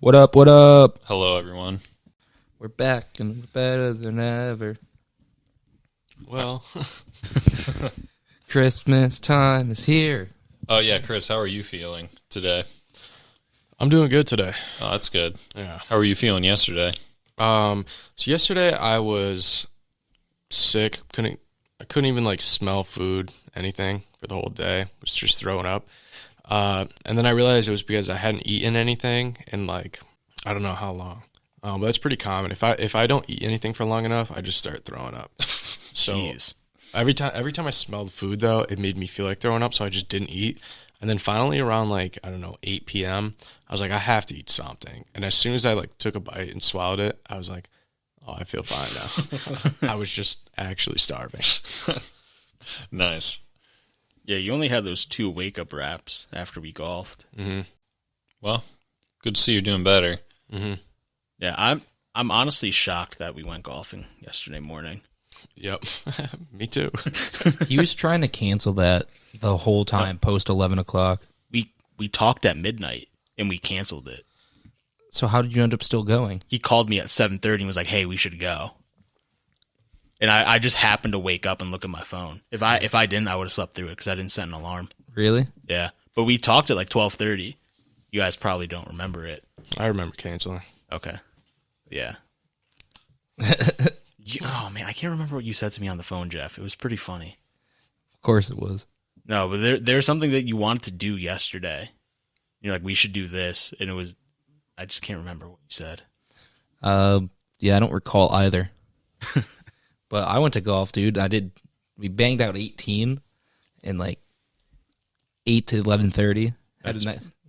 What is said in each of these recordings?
What up, what up? Hello, everyone. We're back and we're better than ever. Well, Christmas time is here. oh yeah, Chris, how are you feeling today? I'm doing good today. Oh, that's good. Yeah. How were you feeling yesterday? So yesterday I was sick. I couldn't even like smell food, anything for the whole day. Was just throwing up. And then I realized it was because I hadn't eaten anything in like I don't know how long. But that's pretty common. If I don't eat anything for long enough, I just start throwing up. So Jeez. every time I smelled food though, it made me feel like throwing up, so I just didn't eat. And then finally around like, I don't know, 8 p.m., I was like, I have to eat something. And as soon as I like took a bite and swallowed it, I was like, oh, I feel fine now. I was just actually starving. Nice. Yeah, you only had those 2 wake-up wraps after we golfed. Mm-hmm. Well, good to see you're doing better. Mm-hmm. Yeah, I'm honestly shocked that we went golfing yesterday morning. Yep. Me too. He was trying to cancel that the whole time post 11 o'clock. We talked at midnight, and we canceled it. So how did you end up still going? He called me at 7:30 and was like, hey, we should go. And I just happened to wake up and look at my phone. If I didn't, I would have slept through it because I didn't set an alarm. Really? Yeah, but we talked at like 12:30. You guys probably don't remember it. I remember canceling. Okay. Yeah. Oh, man, I can't remember what you said to me on the phone, Jeff. It was pretty funny. Of course it was. No, but there's something that you wanted to do yesterday. You're like, we should do this. And it was, I just can't remember what you said. Yeah, I don't recall either. But I went to golf, dude. We banged out 18 in like 8 to 11:30.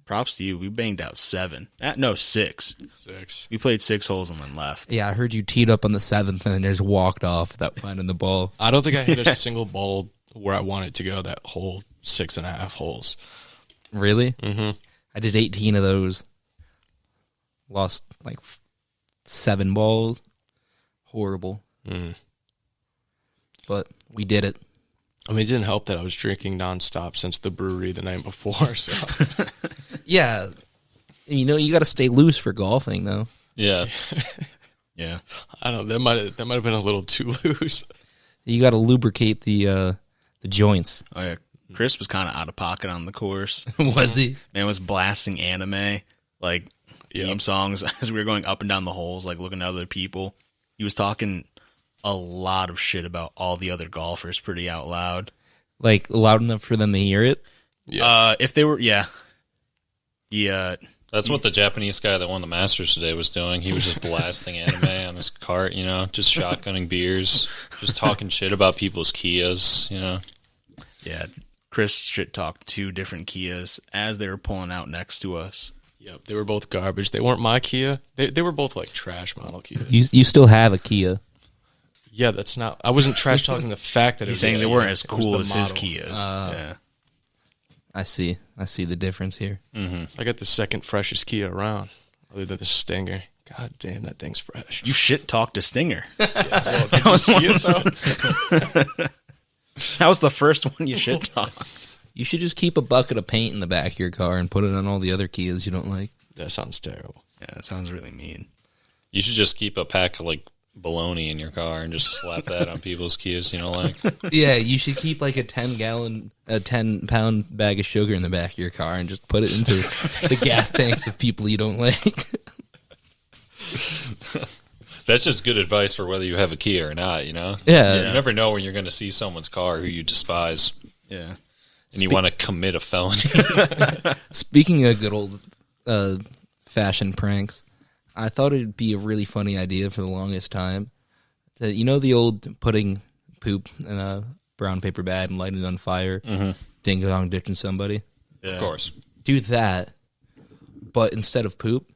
Props to you. We banged out 7. No, 6. 6. We played 6 holes and then left. Yeah, I heard you teed up on the 7th and then just walked off without finding the ball. I don't think I hit a single ball where I wanted to go that whole 6.5 holes. Really? Mm-hmm. I did 18 of those. Lost like 7 balls. Horrible. Mm. But we did it. I mean, it didn't help that I was drinking nonstop since the brewery the night before. So Yeah. You got to stay loose for golfing, though. Yeah. Yeah. I don't know. That might have been a little too loose. You got to lubricate the joints. Oh, yeah. Chris was kind of out of pocket on the course. Was he? Man was blasting anime, like theme songs as we were going up and down the holes, like looking at other people. He was talking a lot of shit about all the other golfers pretty out loud. Like, loud enough for them to hear it? Yeah. If they were, yeah. Yeah. That's what the Japanese guy that won the Masters today was doing. He was just blasting anime on his cart, just shotgunning beers, just talking shit about people's Kias, Yeah. Chris shit talked 2 different Kias as they were pulling out next to us. Yep, they were both garbage. They weren't my Kia. They were both like trash model Kias. You still have a Kia. Yeah, that's not. I wasn't trash talking the fact that He's it saying was they a weren't Kia. as It was cool the as his model. Kias. Yeah. I see the difference here. I got the second freshest Kia around, other than the Stinger. God damn, that thing's fresh. You shit talked to Stinger. Well, did you see it though? That was the first one you shit talked. You should just keep a bucket of paint in the back of your car and put it on all the other Kias you don't like. That sounds terrible. Yeah, that sounds really mean. You should just keep a pack of, like, bologna in your car and just slap that on people's Kias you don't like. Yeah, you should keep like a 10-pound bag of sugar in the back of your car and just put it into the gas tanks of people you don't like. That's just good advice for whether you have a Kia or not, Yeah. You never know when you're going to see someone's car who you despise. Yeah. And you want to commit a felony. Speaking of good old fashion pranks, I thought it'd be a really funny idea for the longest time. The old putting poop in a brown paper bag and lighting it on fire, ding-dong ditching somebody? Yeah. Of course. Do that, but instead of poop,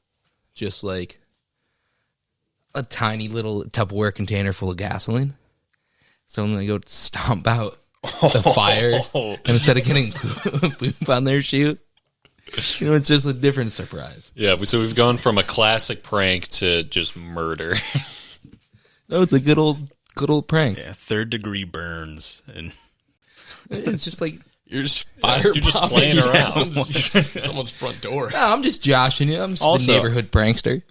just like a tiny little Tupperware container full of gasoline. So when they go stomp out the fire, and instead of getting poop on their shoe, it's just a different surprise. Yeah, so we've gone from a classic prank to just murder. No, it's a good old prank. Yeah, 3rd-degree burns. And It's just like You're just You're just playing around. someone's front door. No, I'm just joshing you. I'm just Also- the neighborhood prankster.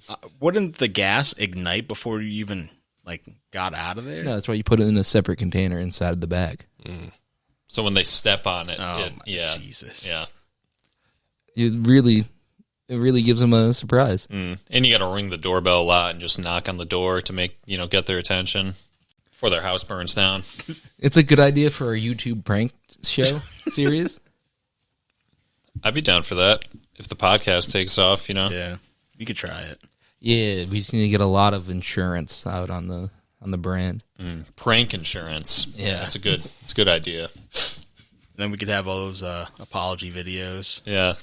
Wouldn't the gas ignite before you even like got out of there? No, that's why you put it in a separate container inside the bag. So when they step on it, Oh, yeah, Jesus. yeah. It really gives them a surprise. And you got to ring the doorbell a lot and just knock on the door to make get their attention before their house burns down. It's a good idea for a YouTube prank show series. I'd be down for that if the podcast takes off. Yeah, you could try it. Yeah, we just need to get a lot of insurance out on the brand. Prank insurance. Yeah. It's a good idea. Then we could have all those apology videos. Yeah.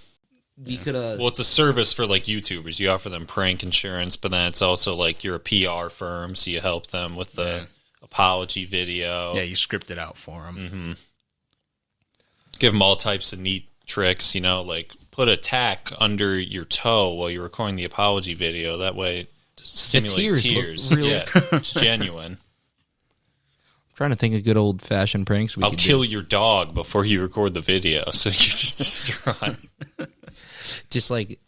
We could Well, it's a service for like YouTubers. You offer them prank insurance, but then it's also like you're a PR firm, so you help them with the apology video. Yeah, you script it out for them. Give them all types of neat tricks, like put a tack under your toe while you're recording the apology video. That way, to stimulate tears look real. Yeah, it's genuine. trying to think of good old fashioned pranks we I'll could kill your dog before you record the video, so you're just distraught. do. Just like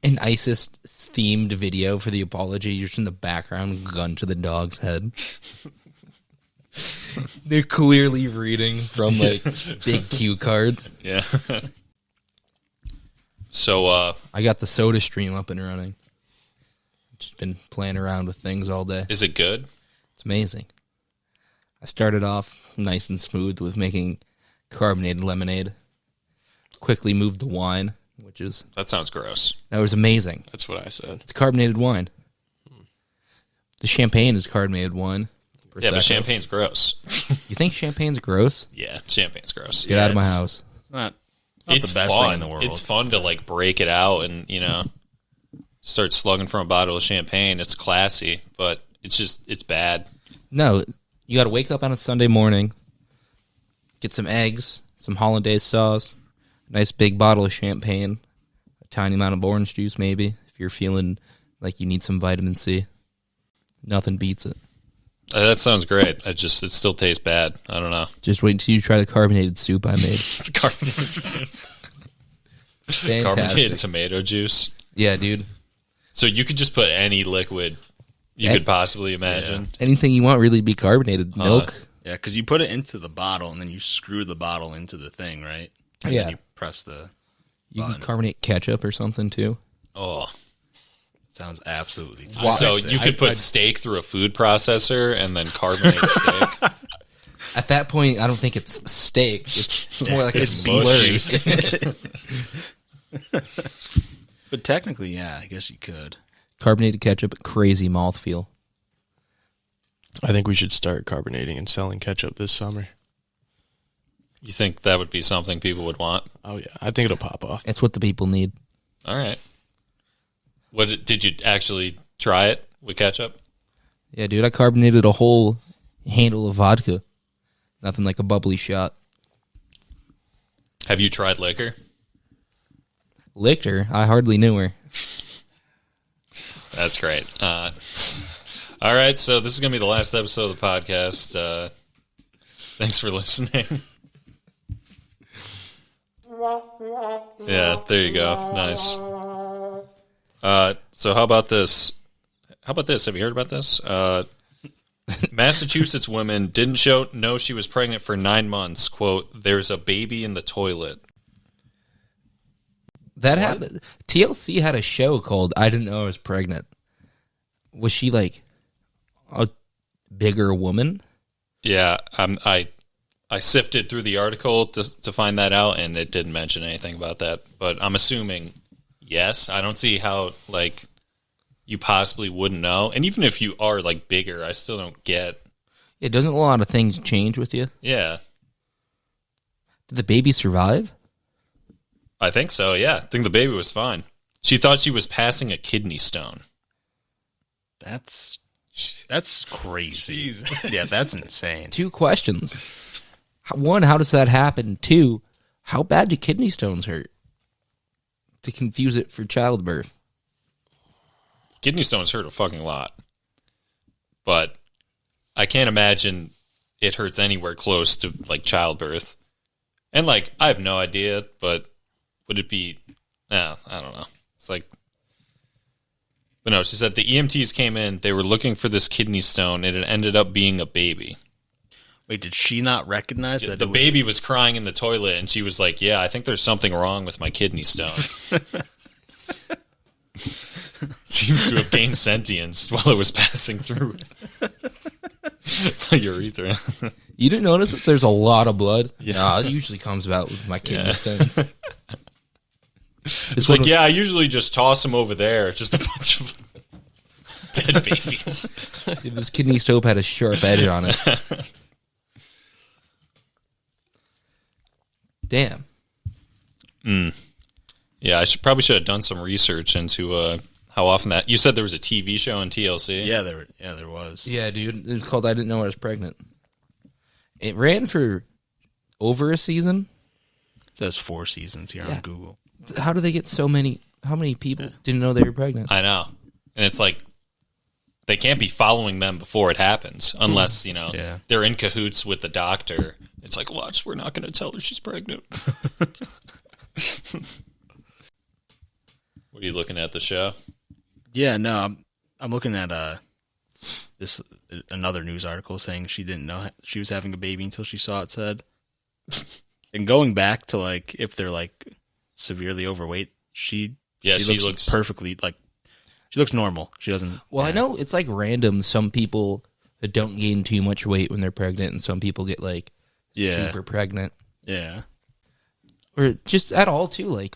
an ISIS themed video for the apology. Just in the background, gun to the dog's head. They're clearly reading from like big cue cards. Yeah. So, I got the Soda Stream up and running. Just been playing around with things all day. is it good? It's amazing. I started off nice and smooth with making carbonated lemonade. Quickly moved to wine, which is That sounds gross. that was amazing. That's what I said. It's carbonated wine. The champagne is carbonated wine. for a Yeah, but second. champagne's gross. You think champagne's gross? Yeah, champagne's gross. Get out of my house. It's not the best fun. thing in the world. It's fun to like break it out and start slugging from a bottle of champagne. It's classy, but it's bad. No, you got to wake up on a Sunday morning, get some eggs, some hollandaise sauce, a nice big bottle of champagne, a tiny amount of orange juice maybe, if you're feeling like you need some vitamin C. Nothing beats it. That sounds great. It still tastes bad. I don't know. Just wait until you try the carbonated soup I made. Carbonated Fantastic. tomato juice. Yeah, dude. So you could just put any liquid you could possibly imagine. Anything you want really be carbonated. Milk. Yeah, because you put it into the bottle and then you screw the bottle into the thing, right? And Yeah. then you press the You button. can carbonate ketchup or something too. Oh. Sounds absolutely So disgusting. you could put steak through a food processor and then carbonate steak. At that point, I don't think it's steak. It's more like It's a slurry. But technically, yeah, I guess you could. Carbonated ketchup, crazy mouthfeel. I think we should start carbonating and selling ketchup this summer. You think that would be something people would want? Oh, yeah. I think it'll pop off. It's what the people need. All right. Did you actually try it with ketchup? Yeah, dude, I carbonated a whole handle of vodka. Nothing like a bubbly shot. Have you tried liquor? Licked her. I hardly knew her. That's great. All right, so this is going to be the last episode of the podcast. Thanks for listening. Yeah, there you go. Nice. So how about this? Have you heard about this? Massachusetts woman didn't know she was pregnant for 9 months. Quote, "There's a baby in the toilet." That happened. TLC had a show called I Didn't Know I Was Pregnant. Was she like a bigger woman? Yeah, I sifted through the article to find that out, and it didn't mention anything about that. But I'm assuming yes. I don't see how like you possibly wouldn't know. And even if you are like bigger, I still don't get. Yeah, doesn't a lot of things change with you? Yeah, Did the baby survive? I think so. Yeah, I think the baby was fine. She thought she was passing a kidney stone. That's crazy. Yeah, that's insane. 2 questions. One, how does that happen? 2, how bad do kidney stones hurt? To confuse it for childbirth. Kidney stones hurt a fucking lot, but I can't imagine it hurts anywhere close to like childbirth. And like, I have no idea, but would it be? No, I don't know. It's like, but no. She said the EMTs came in. They were looking for this kidney stone, and it ended up being a baby. Wait, did she not recognize that The baby was crying in the toilet, and she was like, "Yeah, I think there's something wrong with my kidney stone." Seems to have gained sentience while it was passing through my urethra. You didn't notice that there's a lot of blood? Yeah. No, it usually comes about with my kidney stones. It's like, yeah, I usually just toss them over there. Just a bunch of dead babies. If this kidney stone had a sharp edge on it. Damn. Yeah, I probably should have done some research into how often that. You said there was a TV show on TLC. Yeah, there was. Yeah, dude. It was called I Didn't Know I Was Pregnant. It ran for over a season. It says 4 seasons here on Google. How do they get so many? How many people didn't know they were pregnant? I know, and it's like they can't be following them before it happens, unless they're in cahoots with the doctor. It's like, watch, we're not going to tell her she's pregnant. What are you looking at, the show? Yeah, no, I'm looking at another news article saying she didn't know she was having a baby until she saw it said. And going back to like if they're like severely overweight, she looks perfectly like she looks normal. She doesn't. Well, I know it's like random. Some people that don't gain too much weight when they're pregnant, and some people get like super pregnant. Yeah, or just at all too. Like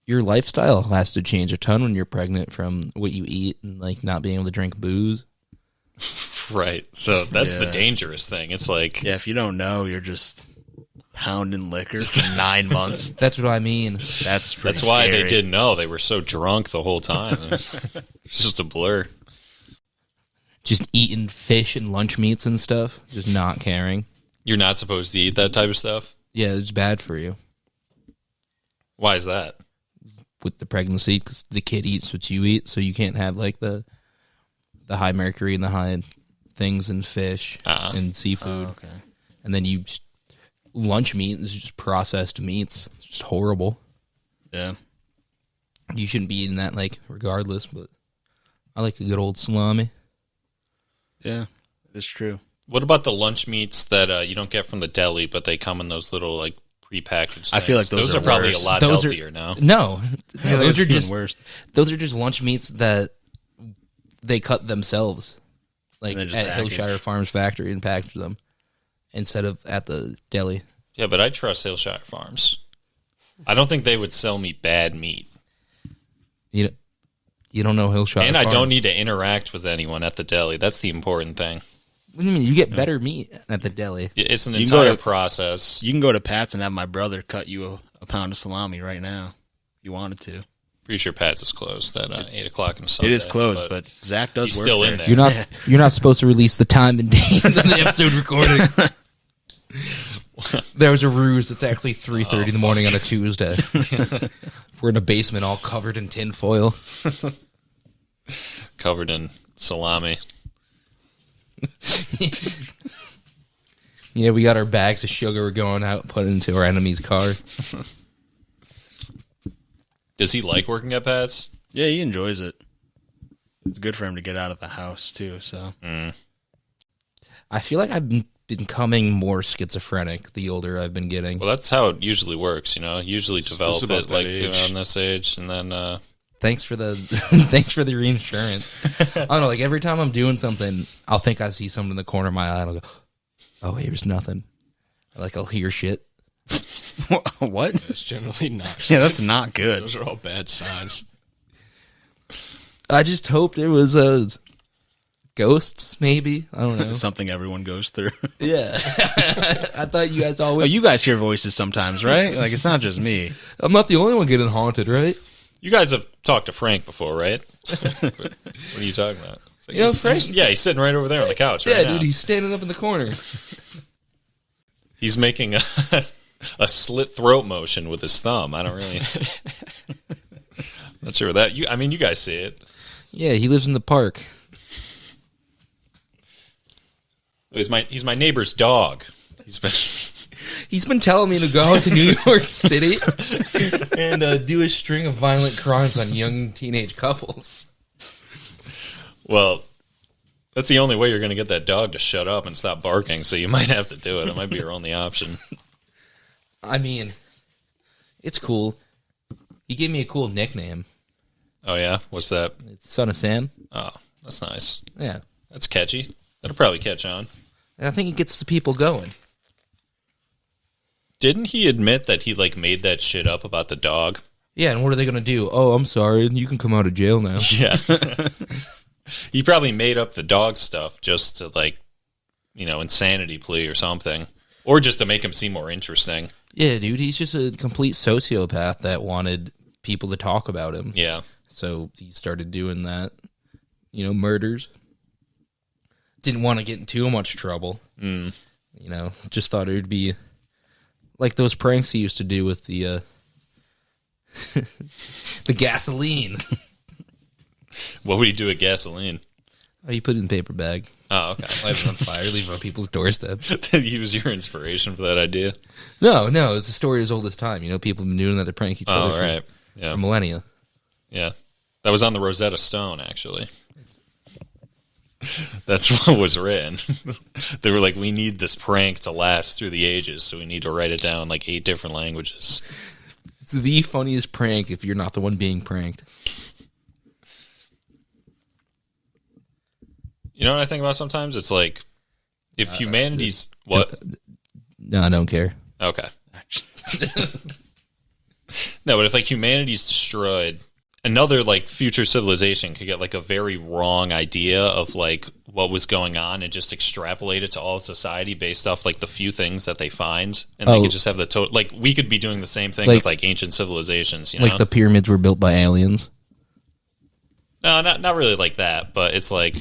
your lifestyle has to change a ton when you're pregnant from what you eat and like not being able to drink booze. Right. So that's the dangerous thing. It's like, if you don't know, you're just pounding liquor for 9 months. That's what I mean. That's why they didn't know. They were so drunk the whole time. It's just a blur. Just eating fish and lunch meats and stuff. Just not caring. You're not supposed to eat that type of stuff? Yeah, it's bad for you. Why is that? With the pregnancy, because the kid eats what you eat, so you can't have like the high mercury and the high things in fish and seafood. Oh, okay. And then lunch meat is just processed meats. It's just horrible. Yeah. You shouldn't be eating that like regardless, but I like a good old salami. Yeah, it's true. What about the lunch meats that you don't get from the deli, but they come in those little like prepackaged things? I feel like those are probably worse. a lot healthier now. No, those are just worse. Those are just lunch meats that they cut themselves, like at Hillshire Farms factory, and package them instead of at the deli. Yeah, but I trust Hillshire Farms. I don't think they would sell me bad meat. You don't know Hillshire And Farms. I don't need to interact with anyone at the deli. That's the important thing. What do you mean? You get better meat at the deli. It's an entire process. You can go to Pat's and have my brother cut you a pound of salami right now if you wanted to. Pretty sure Pat's is closed at 8 o'clock on a Sunday. It is closed, but Zach does he's work still there. in there. You're not supposed to release the time and date of the episode recording. There was a ruse. It's actually 3:30 in the morning on a Tuesday. We're in a basement all covered in tin foil. Covered in salami. Yeah, we got our bags of sugar. We're going out and put it into our enemy's car. Does he like working at Pat's? Yeah, he enjoys it. It's good for him to get out of the house, too, so. I feel like I've been becoming more schizophrenic the older I've been getting. Well, that's how it usually works, you know. Usually develop about it like that age. around this age, and then Thanks for the reinsurance. I don't know, like every time I'm doing something, I'll think I see something in the corner of my eye and I'll go, oh, here's nothing. Like I'll hear shit. What? It's generally not. Yeah, that's not good. Those are all bad signs. I just hoped it was ghosts, maybe. I don't know. Something everyone goes through. Yeah. I thought you guys Oh, always... you guys hear voices sometimes, right? Like, it's not just me. I'm not the only one getting haunted, right? you guys have talked to Frank before, right? What are you talking about? It's like, You know, Frank... he's sitting right over there on the couch right now. dude, he's standing up in the corner. He's making a slit throat motion with his thumb. I don't really... Not sure that... you guys see it. Yeah, he lives in the park. He's my neighbor's dog. He's been... He's been telling me to go out to New York City and do a string of violent crimes on young teenage couples. Well, that's the only way you're going to get that dog to shut up and stop barking, so you might have to do it. It might be your only option. I mean, it's cool. He gave me a cool nickname. Oh, yeah? What's that? It's Son of Sam. Oh, that's nice. Yeah. That's catchy. That'll probably catch on. I think it gets the people going. Didn't he admit that he, like, made that shit up about the dog? Yeah, and what are they going to do? Oh, I'm sorry. You can come out of jail now. Yeah. He probably made up the dog stuff just to, like, you know, insanity plea or something. Or just to make him seem more interesting. Yeah, dude, he's just a complete sociopath that wanted people to talk about him. Yeah. So he started doing that. You know, murders. Didn't want to get in too much trouble. Mm. You know, just thought it would be like those pranks he used to do with the the gasoline. What would he do with gasoline? Oh, you put it in a paper bag. Oh, okay. Light it on fire, leave it on people's doorsteps. He was your inspiration for that idea? No, it's a story as old as time. You know, people have been doing that to prank each other right. Yeah. for millennia. Yeah. That was on the Rosetta Stone, actually. That's what was written. They were like, we need this prank to last through the ages, so we need to write it down in like 8 different languages. It's the funniest prank if you're not the one being pranked. You know what I think about sometimes? It's like, if humanity's... What? No, I don't care. Okay. No, but if like humanity's destroyed, another like future civilization could get like a very wrong idea of like what was going on and just extrapolate it to all of society based off like the few things that they find, and they could just have the total. Like we could be doing the same thing with like ancient civilizations, you know? Like the pyramids were built by aliens. No, not really like that, but it's like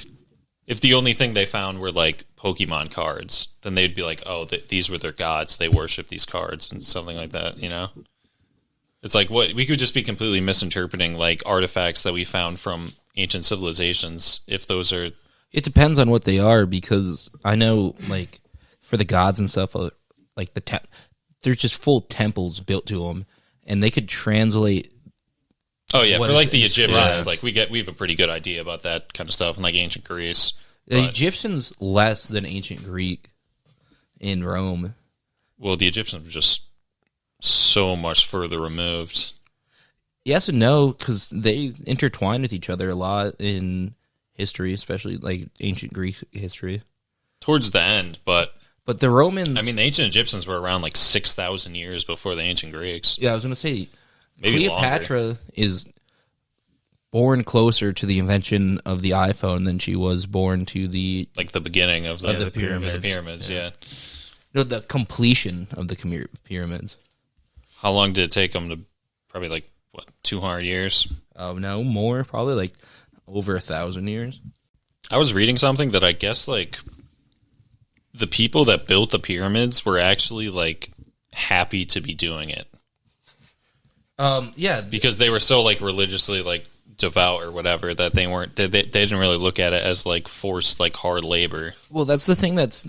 if the only thing they found were like Pokemon cards, then they'd be like, oh, these were their gods. They worship these cards and something like that, you know? It's like what we could just be completely misinterpreting like artifacts that we found from ancient civilizations if those are. It depends on what they are, because I know like for the gods and stuff, like there's just full temples built to them, and they could translate. Oh yeah, for like the Egyptians, like we have a pretty good idea about that kind of stuff in like ancient Greece. The Egyptians less than ancient Greek in Rome. Well, the Egyptians were just so much further removed. Yes and no, because they intertwine with each other a lot in history, especially like ancient Greek history. Towards the end, but the Romans... I mean, the ancient Egyptians were around like 6,000 years before the ancient Greeks. Yeah, I was going to say... Maybe Cleopatra longer. is born closer to the invention of the iPhone than she was born to the... Like the beginning of the pyramids. The pyramids, yeah. No, the completion of the pyramids. How long did it take them to... Probably like, 200 years? Oh, no, more. Probably like over 1,000 years. I was reading something that I guess like the people that built the pyramids were actually like happy to be doing it. Yeah, because they were so like religiously like devout or whatever that they weren't they didn't really look at it as like forced like hard labor. Well, that's the thing that's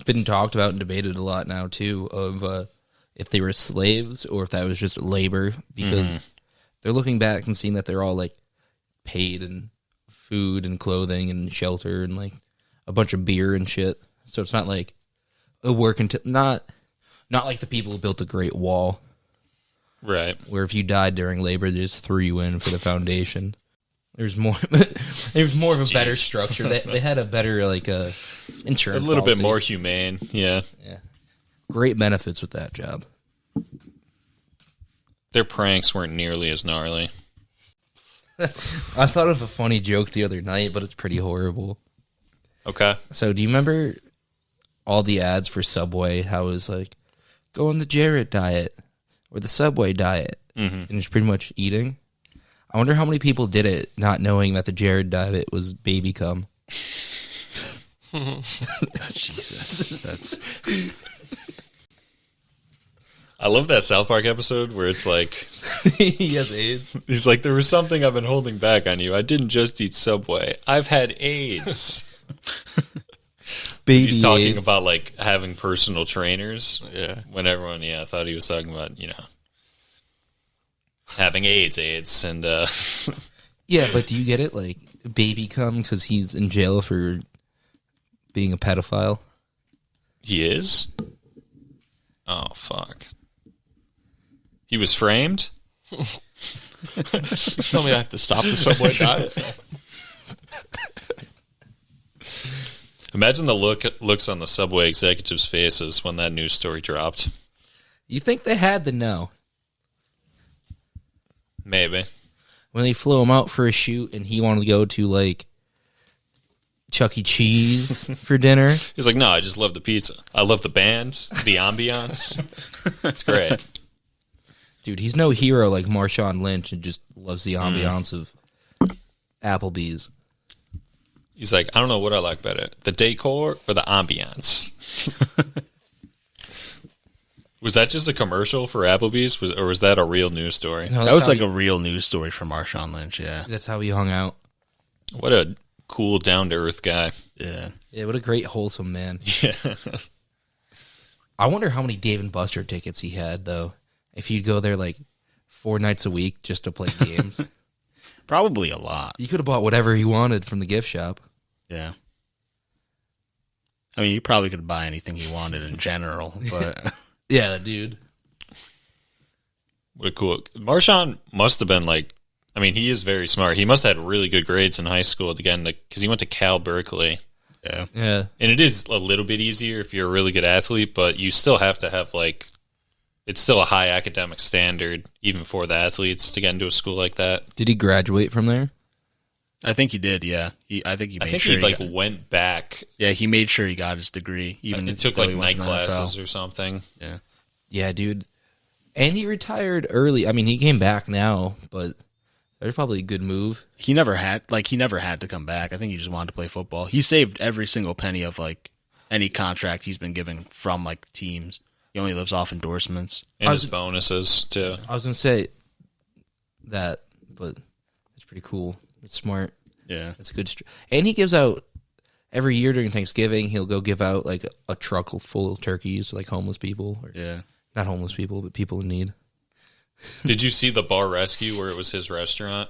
been talked about and debated a lot now too, of if they were slaves or if that was just labor, because they're looking back and seeing that they're all like paid in food and clothing and shelter and like a bunch of beer and shit. So it's not like a work until not like the people who built the Great Wall. Right. Where if you died during labor, they just threw you in for the foundation. There's more of a better structure. They had a better like insurance, a little policy. bit more humane. Yeah. Great benefits with that job. Their pranks weren't nearly as gnarly. I thought of a funny joke the other night, but it's pretty horrible. Okay. So do you remember all the ads for Subway? How it was like, go on the Jarrett diet or the Subway diet, and it's pretty much eating. I wonder how many people did it not knowing that the Jarrett diet was baby cum. Jesus, that's. I love that South Park episode where it's like he has AIDS. He's like, there was something I've been holding back on you. I didn't just eat Subway. I've had AIDS. Baby He's talking AIDS. about like having personal trainers. Yeah. When everyone, thought he was talking about, having AIDS, and Yeah, but do you get it? Like, baby cum because he's in jail for being a pedophile. he is. Oh fuck! He was framed. Tell me I have to stop the subway dive. Imagine the looks on the Subway executives' faces when that news story dropped. You think they had to know Maybe. when they flew him out for a shoot and he wanted to go to like Chuck E. Cheese for dinner? He's like, no, I just love the pizza. I love the band, the ambiance. It's great. Dude, he's no hero like Marshawn Lynch and just loves the ambiance of Applebee's. He's like, I don't know what I like better, the decor or the ambiance. Was that just a commercial for Applebee's, or was that a real news story? No, That was how like he- a real news story from Marshawn Lynch, yeah. That's how he hung out. What a cool, down-to-earth guy. Yeah. Yeah, what a great wholesome man. Yeah. I wonder how many Dave and Buster tickets he had though. If he'd go there like 4 nights a week just to play games. Probably a lot. He could have bought whatever he wanted from the gift shop. Yeah. I mean, you probably could buy anything you wanted in general, but Yeah, dude. What cool. Marshawn must have been like, I mean, he is very smart. He must have had really good grades in high school again, because he went to Cal Berkeley. yeah. Yeah. And it is a little bit easier if you're a really good athlete, but you still have to have like, it's still a high academic standard, even for the athletes, to get into a school like that. Did he graduate from there? I think he did, yeah. I think he made I think sure he like got, went back. yeah, he made sure he got his degree. Even It took though like he night wasn't in the NFL. classes or something. Yeah. Yeah, dude. And he retired early. I mean, he came back now, but that was probably a good move. He never had to come back. I think he just wanted to play football. He saved every single penny of like any contract he's been given from like teams. He only lives off endorsements. And his bonuses, too. I was going to say that, but it's pretty cool. It's smart. Yeah. It's a good. And he gives out every year during Thanksgiving. He'll go give out like a truck full of turkeys to like homeless people. Or, Yeah. not homeless people, but people in need. Did you see the bar rescue where it was his restaurant?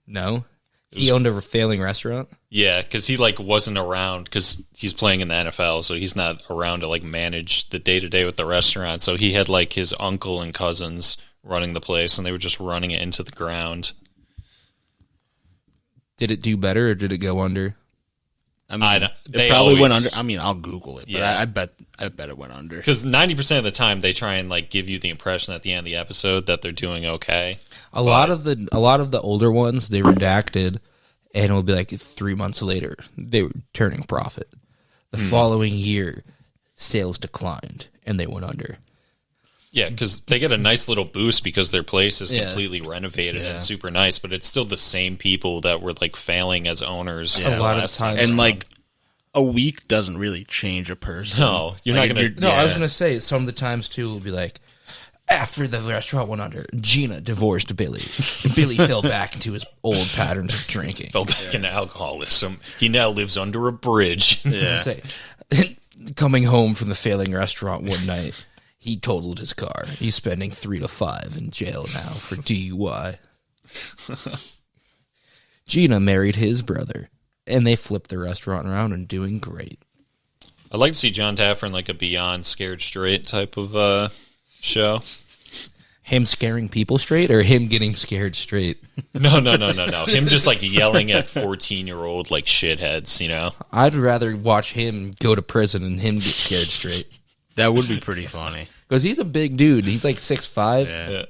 No, he owned a failing restaurant. Yeah, because he like wasn't around because he's playing in the NFL, so he's not around to like manage the day to day with the restaurant. So he had like his uncle and cousins running the place, and they were just running it into the ground. Did it do better or did it go under? I mean, they it probably went always- under. I mean, I'll Google it, but Yeah. I bet it went under. Because 90% of the time they try and like give you the impression at the end of the episode that they're doing okay. A lot of the older ones they redacted, and it will be like 3 months later they were turning profit. The following year, sales declined and they went under. Yeah, because they get a nice little boost because their place is Yeah. completely renovated Yeah. and super nice, but it's still the same people that were like failing as owners. Yeah. A lot of last times. time And around. like a week doesn't really change a person. No, you're Like, not if going to. No, I was Yeah. gonna say some of the times too will be like after the restaurant went under, Gina divorced Billy. And Billy fell back into his old patterns of drinking. Fell back into alcoholism. He now lives under a bridge. Yeah. Say, coming home from the failing restaurant one night, he totaled his car. He's spending 3 to 5 in jail now for DUI. Gina married his brother, and they flipped the restaurant around and doing great. I'd like to see John Taffer in like a Beyond Scared Straight type of show. Him scaring people straight, or him getting scared straight? No. Him just like yelling at 14-year-old like shitheads, you know? I'd rather watch him go to prison and him get scared straight. That would be pretty funny. Because he's a big dude. He's like 6'5", Yeah.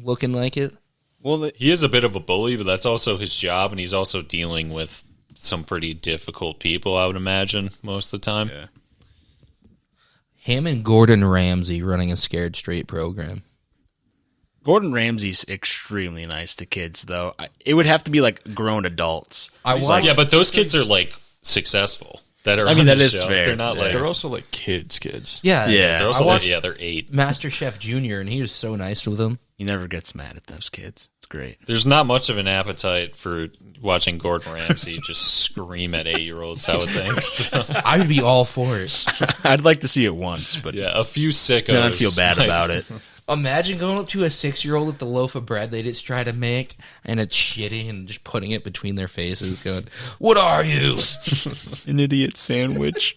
looking like it. Well, He is a bit of a bully, but that's also his job, and he's also dealing with some pretty difficult people, I would imagine, most of the time. yeah. Him and Gordon Ramsay running a scared straight program. Gordon Ramsay's extremely nice to kids, though. It would have to be like grown adults. I He's watched- Yeah, but those kids are like successful. that are. I mean, on that the is show. fair. They're not like They're also like kids. Yeah, Yeah. They're also I watched they're 8. Master Chef Junior, and he was so nice with them. He never gets mad at those kids. It's great. There's not much of an appetite for watching Gordon Ramsay just scream at 8-year-olds, I would think. So, I would be all for it. I'd like to see it once, but yeah, a few sickos. then I'd feel bad like, about it. Imagine going up to a 6-year-old with the loaf of bread they just try to make, and it's shitty, and just putting it between their faces, going, "What are you?" An idiot sandwich.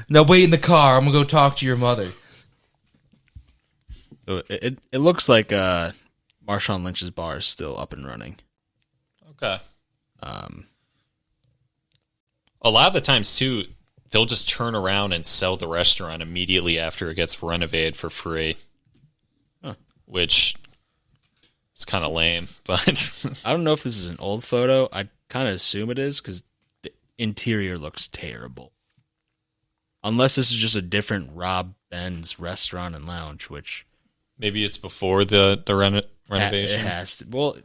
Now wait in the car. I'm gonna go talk to your mother. So it looks like Marshawn Lynch's bar is still up and running. Okay. A lot of the times, too, they'll just turn around and sell the restaurant immediately after it gets renovated for free, which is kind of lame. But I don't know if this is an old photo. I kind of assume it is because the interior looks terrible. Unless this is just a different Rob Ben's restaurant and lounge, which maybe it's before the renovation. it has to. Well,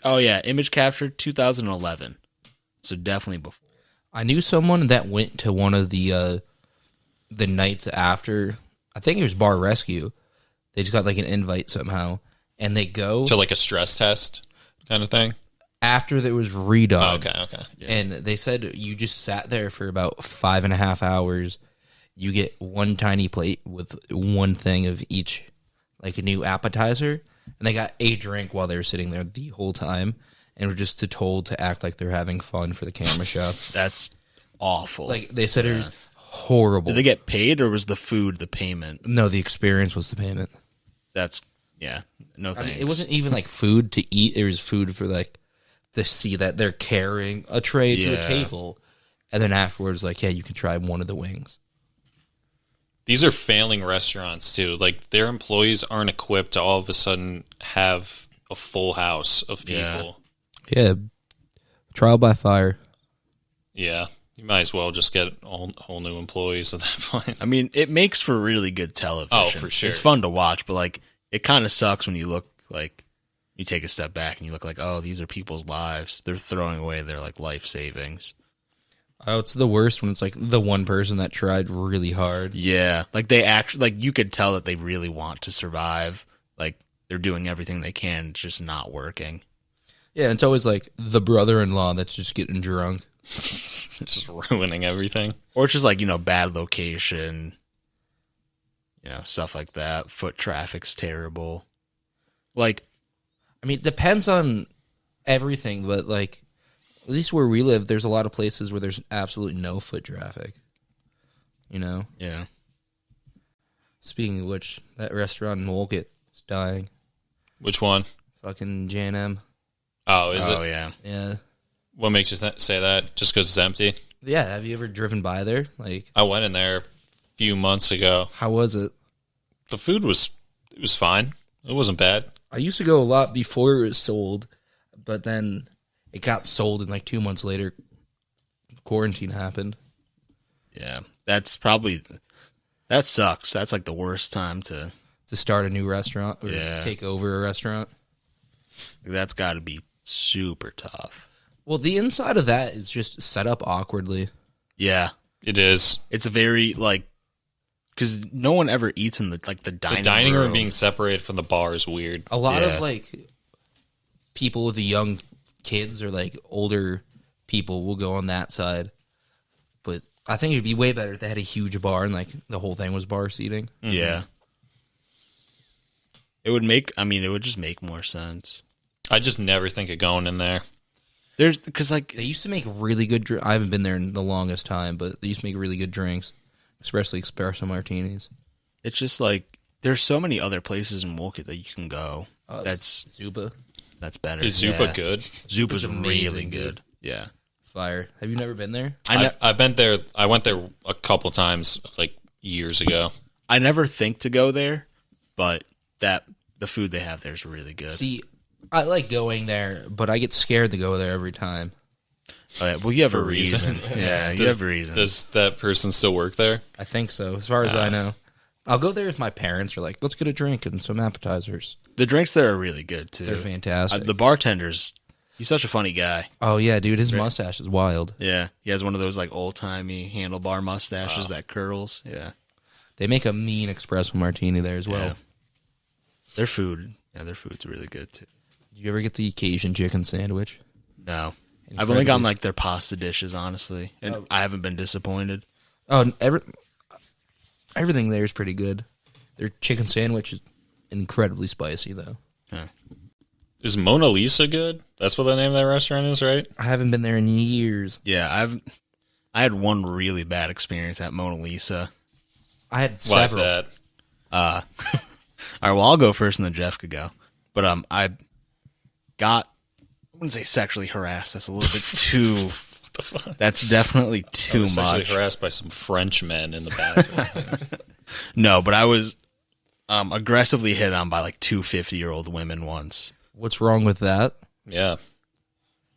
oh yeah, image capture 2011, so definitely before. I knew someone that went to one of the nights after. I think it was Bar Rescue. They just got like an invite somehow, and they go To like a stress test kind of thing. after it was redone. Oh, okay. And they said you just sat there for about 5.5 hours. You get one tiny plate with one thing of each, like a new appetizer, and they got a drink while they were sitting there the whole time, and were just told to act like they're having fun for the camera shots. That's awful. Like they said, it was horrible. Did they get paid or was the food the payment? No, the experience was the payment. That's no I thanks. mean, it wasn't even like food to eat. It was food for like to see that they're carrying a tray to a Yeah. table, and then afterwards, like, yeah, you can try one of the wings. These are failing restaurants, too. Like, their employees aren't equipped to all of a sudden have a full house of people. Yeah, trial by fire. Yeah. You might as well just get whole new employees at that point. I mean, it makes for really good television. Oh, for sure. It's fun to watch, but like it kind of sucks when you look like you take a step back and you look like, oh, these are people's lives. They're throwing away their like life savings. Oh, it's the worst when it's like the one person that tried really hard. Yeah, like they actually like you could tell that they really want to survive. Like they're doing everything they can, it's just not working. Yeah, it's always like the brother-in-law that's just getting drunk. Just ruining everything. Or it's just like, bad location, stuff like that. Foot traffic's terrible. Like, I mean, it depends on everything, but like, at least where we live, there's a lot of places where there's absolutely no foot traffic. yeah. Speaking of which, that restaurant in Wolcott is dying. Which one? Fucking J&M. Oh, is it? Yeah. Yeah. What makes you say that? Just because it's empty? Yeah, have you ever driven by there? Like, I went in there a few months ago. how was it? The food was fine. It wasn't bad. I used to go a lot before it was sold, but then it got sold, and like 2 months later, quarantine happened. Yeah. That sucks. That's like the worst time to Start a new restaurant or Yeah. take over a restaurant. that's got to be super tough. Well, the inside of that is just set up awkwardly. Yeah. It is. It's a very like cuz no one ever eats in the The dining room being separated from the bar is weird. A lot Yeah. of like people with the young kids or like older people will go on that side. But I think it'd be way better if they had a huge bar and like the whole thing was bar seating. Yeah. It would just make more sense. I just never think of going in there. There's because like They used to make really good I haven't been there in the longest time, but they used to make really good drinks, especially espresso martinis. it's just like there's so many other places in Wolcott that you can go. That's Zupa. better. Is Zupa good? Zupa's It's amazing really good. good. Yeah. Fire. Have you never been there? I've been there. I went there a couple times, like years ago. I never think to go there, but the food they have there is really good. See, I like going there, but I get scared to go there every time. Oh, yeah, well, you have a For reason. reason. Yeah, you have a reason. Does that person still work there? I think so, as far as I know. I'll go there if my parents are like, let's get a drink and some appetizers. The drinks there are really good too. They're fantastic. The bartenders, He's such a funny guy. Oh yeah, dude, his mustache is wild. Yeah, he has one of those like old-timey handlebar mustaches that curls. Yeah. They make a mean espresso martini there as well. Yeah. Their food's really good too. Did you ever get the Cajun chicken sandwich? No. I've only gotten like their pasta dishes, honestly, and I haven't been disappointed. Oh, everything there is pretty good. Their chicken sandwich is incredibly spicy, though. Yeah. Is Mona Lisa good? That's what the name of that restaurant is, right? I haven't been there in years. Yeah, I had one really bad experience at Mona Lisa. I had Why several. is that? All right, well, I'll go first and then Jeff could go. But I wouldn't say sexually harassed. That's a little bit too... What the fuck? That's definitely too much. Sexually harassed by some French men in the bathroom. No, but I was aggressively hit on by like two 50-year-old women once. What's wrong with that? Yeah.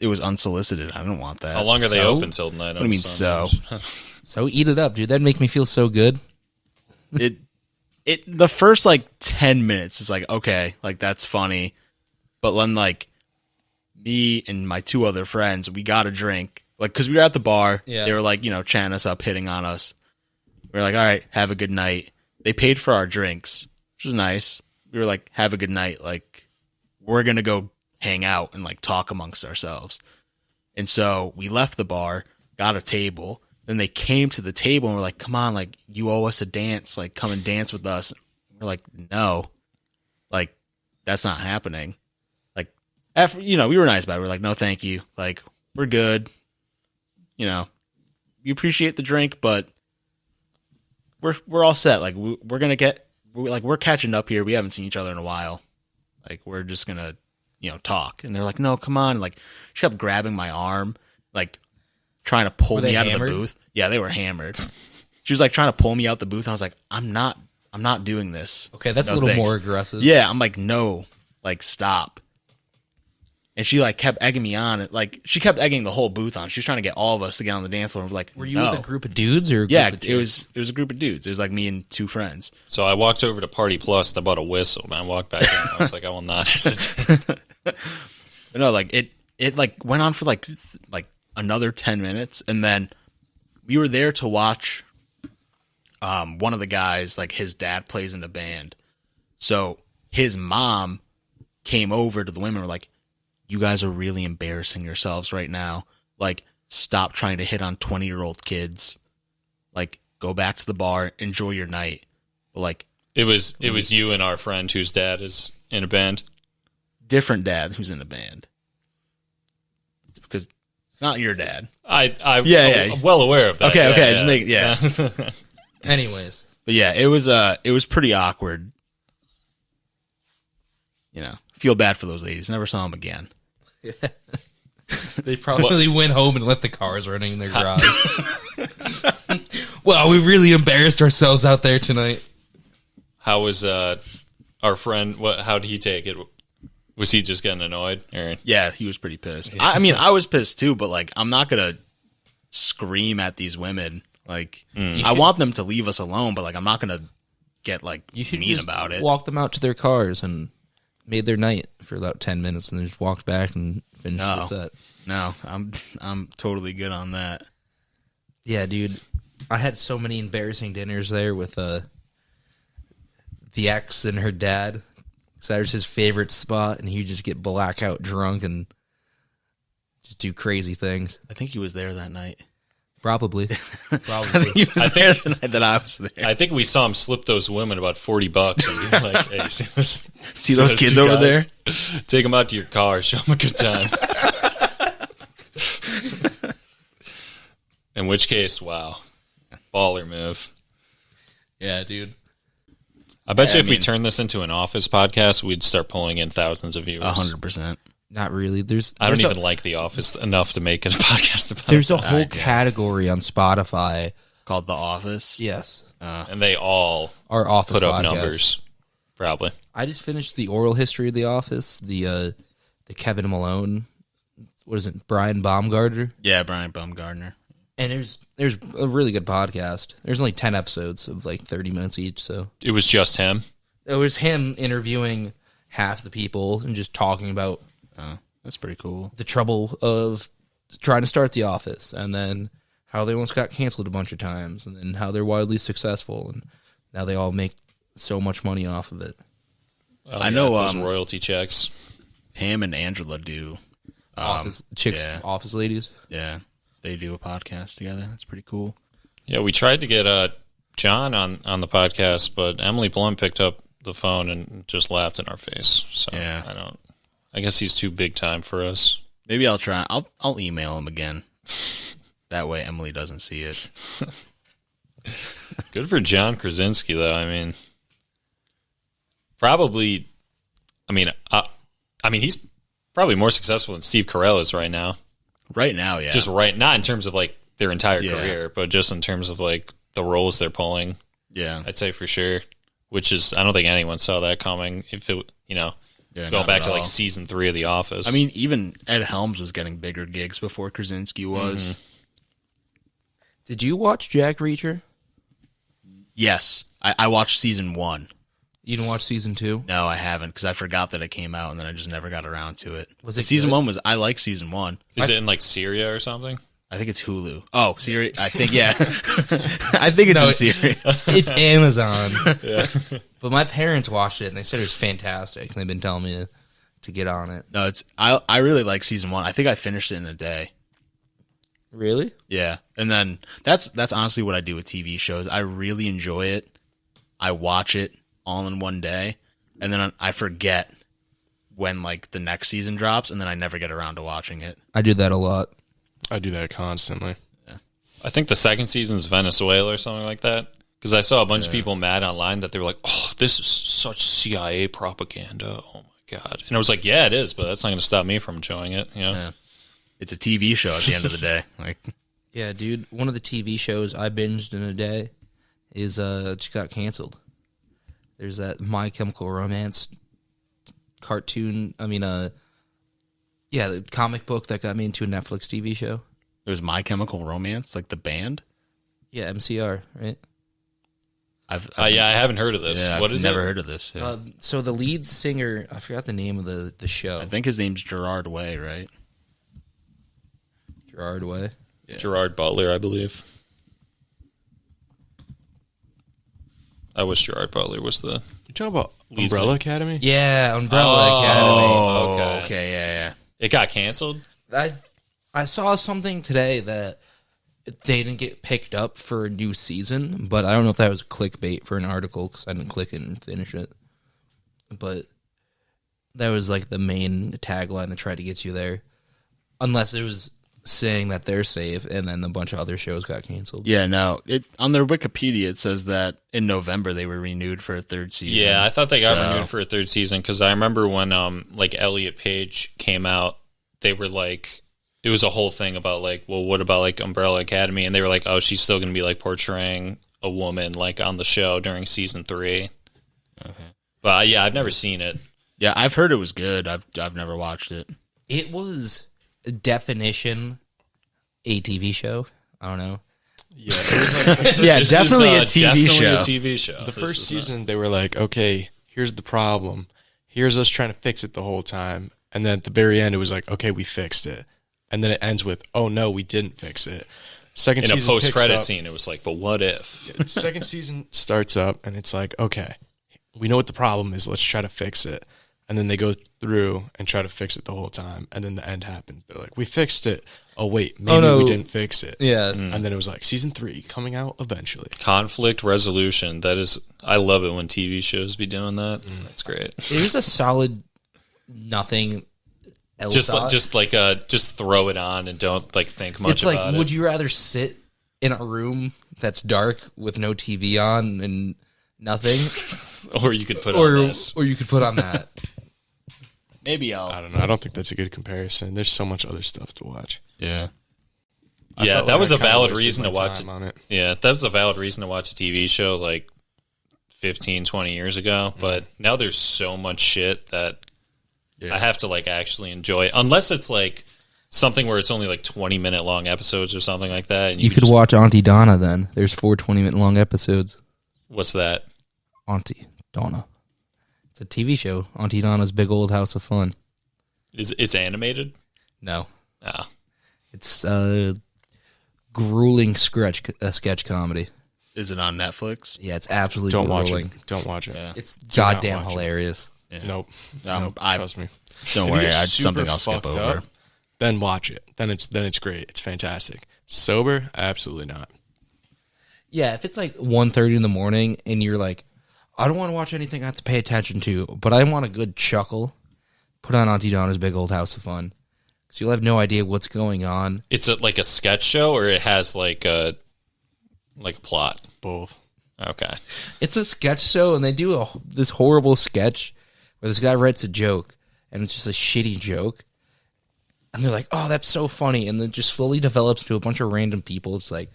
It was unsolicited. I didn't want that. How long are they So? open till tonight? What do you mean, so? So eat it up, dude. That'd make me feel so good. The first like 10 minutes is like, okay, like that's funny. But then like me and my two other friends, we got a drink. Like, cause we were at the bar. Yeah. They were like, chatting us up, hitting on us. We were like, all right, have a good night. They paid for our drinks, which was nice. We were like, have a good night. Like, we're going to go hang out and like talk amongst ourselves. And so we left the bar, got a table. Then they came to the table and were like, come on, like, you owe us a dance. Like, come and dance with us. We're like, no, like, that's not happening. Like, after, we were nice about it. We're like, no, thank you. Like, we're good. We appreciate the drink, but we're all set. Like, we're going to we're catching up here. We haven't seen each other in a while. Like, we're just going to, talk. And they're like, no, come on. Like, she kept grabbing my arm, like, trying to pull me out of the booth. Yeah, they were hammered. She was like trying to pull me out the booth. And I was like, I'm not doing this. Okay, that's No, a little thanks. more aggressive. Yeah, I'm like, no, like, stop. And she like kept egging me on. Like, she kept egging the whole booth on. She was trying to get all of us to get on the dance floor. And we're like, Were you no. with a group of dudes or a group Yeah, of it was a group of dudes. It was like me and two friends. So I walked over to Party Plus. I bought a whistle. And I walked back in. I was like, I will not hesitate. But no, like it like went on for like another 10 minutes, and then we were there to watch one of the guys, like his dad plays in a band. So his mom came over to the women and were like, you guys are really embarrassing yourselves right now. Like, stop trying to hit on 20-year-old kids. Like, go back to the bar, enjoy your night. But like, It was you and our friend whose dad is in a band. different dad who's in the band. It's because it's not your dad. I'm well aware of that. Okay, just make yeah. Anyways. But yeah, it was pretty awkward. Feel bad for those ladies. Never saw them again. They probably went home and left the cars running in their garage. Well, we really embarrassed ourselves out there tonight. How was our friend? How did he take it? Was he just getting annoyed? Or? Yeah, he was pretty pissed. I mean, I was pissed too, but like, I'm not gonna scream at these women. Like, I want them to leave us alone, but like, I'm not gonna get like You should mean just about it. walk them out to their cars and made their night for about 10 minutes and then just walked back and finished the set. No, I'm totally good on that. Yeah, dude. I had so many embarrassing dinners there with the ex and her dad. So that was his favorite spot, and he'd just get blackout drunk and just do crazy things. I think he was there that night. Probably. I think he was there the night that I was there. I think we saw him slip those women about $40, and he's like, "Hey, see those kids over there? Take them out to your car, show them a good time." In which case, wow, baller move. Yeah, dude. I bet you if we turned this into an Office podcast, we'd start pulling in thousands of viewers. 100%. Not really. I don't even like The Office enough to make it a podcast about There's it. a whole category on Spotify. Called The Office. Yes. And they all Our Office put up podcast. numbers, probably. I just finished the oral history of The Office, the Kevin Malone, what is it, Brian Baumgartner? Yeah, Brian Baumgartner. And there's a really good podcast. There's only 10 episodes of like 30 minutes each, so. It was just him. It was him interviewing half the people and just talking about That's pretty cool. The trouble of trying to start The Office, and then how they almost got canceled a bunch of times, and then how they're wildly successful, and now they all make so much money off of it. I know those royalty checks. Pam and Angela do Office ladies. Yeah, they do a podcast together. That's pretty cool. Yeah, we tried to get John on the podcast, but Emily Blunt picked up the phone and just laughed in our face. So yeah. I guess he's too big time for us. Maybe I'll try. I'll email him again. That way Emily doesn't see it. Good for John Krasinski, though. I mean, probably. I mean, he's probably more successful than Steve Carell is right now. Right now, yeah. Just not in terms of like their entire career, but just in terms of like the roles they're pulling. Yeah, I'd say for sure. Which is, I don't think anyone saw that coming. If it, go back to like season 3 of The Office. I mean, even Ed Helms was getting bigger gigs before Krasinski was. Mm-hmm. Did you watch Jack Reacher? Yes, I watched season 1. You didn't watch season 2? No, I haven't, because I forgot that it came out, and then I just never got around to it. Was it season good? 1 was? I like season 1. Is it in like Syria or something? I think it's Hulu. Oh, Syria? I think, yeah. I think it's in Syria. It's Amazon. Yeah. But my parents watched it, and they said it was fantastic. And they've been telling me to get on it. No, I really like season 1. I think I finished it in a day. Really? Yeah. And then that's honestly what I do with TV shows. I really enjoy it. I watch it all in one day, and then I forget when like the next season drops, and then I never get around to watching it. I do that a lot. I do that constantly. Yeah. I think the second season's Venezuela or something like that. Because I saw a bunch of people mad online that they were like, "Oh, this is such CIA propaganda! Oh my god!" And I was like, "Yeah, it is, but that's not going to stop me from enjoying it." Yeah. It's a TV show at the end of the day. Like, yeah, dude. One of the TV shows I binged in a day is just got canceled. There's that My Chemical Romance cartoon. The comic book that got me into a Netflix TV show. It was My Chemical Romance, like the band? Yeah, MCR, right? I haven't heard of this. Yeah, what is it? Never heard of this. Yeah. So the lead singer, I forgot the name of the show. I think his name's Gerard Way, right? Gerard Way? Yeah. Gerard Butler, I believe. I wish Gerard Butler was the... You talking about Umbrella Academy? Yeah, Umbrella Academy. Okay, yeah. It got canceled? I saw something today that they didn't get picked up for a new season, but I don't know if that was clickbait for an article because I didn't click it and finish it. But that was like the main tagline to try to get you there. Unless it was saying that they're safe and then a bunch of other shows got canceled. Yeah, no. On their Wikipedia, it says that in November they were renewed for a third season. Yeah, I thought they got renewed for a third season because I remember when like Elliot Page came out, they were like, it was a whole thing about like, well, what about like Umbrella Academy? And they were like, oh, she's still going to be like portraying a woman like on the show during season 3. Okay. But yeah, I've never seen it. Yeah, I've heard it was good. I've never watched it. It was definition a TV show. I don't know. Yeah, it was like, yeah, definitely a TV show. A TV show. The first season, they were like, okay, here's the problem. Here's us trying to fix it the whole time. And then at the very end, it was like, okay, we fixed it. And then it ends with, oh, no, we didn't fix it. Second season in a post-credit scene, it was like, but what if? Yeah, second season starts up, and it's like, okay, we know what the problem is. Let's try to fix it. And then they go through and try to fix it the whole time. And then the end happens. They're like, we fixed it. Oh, wait, maybe we didn't fix it. Yeah. And then it was like, season 3 coming out eventually. Conflict resolution. That is, I love it when TV shows be doing that. That's great. It was a solid nothing else. Just throw it on and don't like think much about it. It's like, would you rather sit in a room that's dark with no TV on and nothing? Or you could put on this. Or you could put on that. Maybe I don't know. I don't think that's a good comparison. There's so much other stuff to watch. Yeah. Yeah, that was a valid reason to watch it. Yeah, that was a valid reason to watch a TV show like 15, 20 years ago. But now there's so much shit that I have to like actually enjoy it. Unless it's like something where it's only like 20-minute long episodes or something like that. And you could watch Auntie Donna then. There's 4 20-minute long episodes. What's that? Auntie Donna. It's a TV show. Auntie Donna's Big Old House of Fun. It's animated? No. Oh. It's grueling sketch comedy. Is it on Netflix? Yeah, it's absolutely Don't grueling. watch it. Don't watch it. Yeah. It's Do not goddamn watch it. hilarious. Yeah. Nope. Trust me. Don't If worry, you get something super I'll skip fucked over. up, then watch it. Then it's great. It's fantastic. Sober, absolutely not. Yeah, if it's like 1:30 in the morning and you're like, I don't want to watch anything I have to pay attention to, but I want a good chuckle, put on Auntie Donna's Big Old House of Fun. Because you'll have no idea what's going on. It's like a sketch show, or it has like a plot? Both. Okay. It's a sketch show, and they do this horrible sketch where this guy writes a joke, and it's just a shitty joke. And they're like, oh, that's so funny. And then it just slowly develops into a bunch of random people. It's like,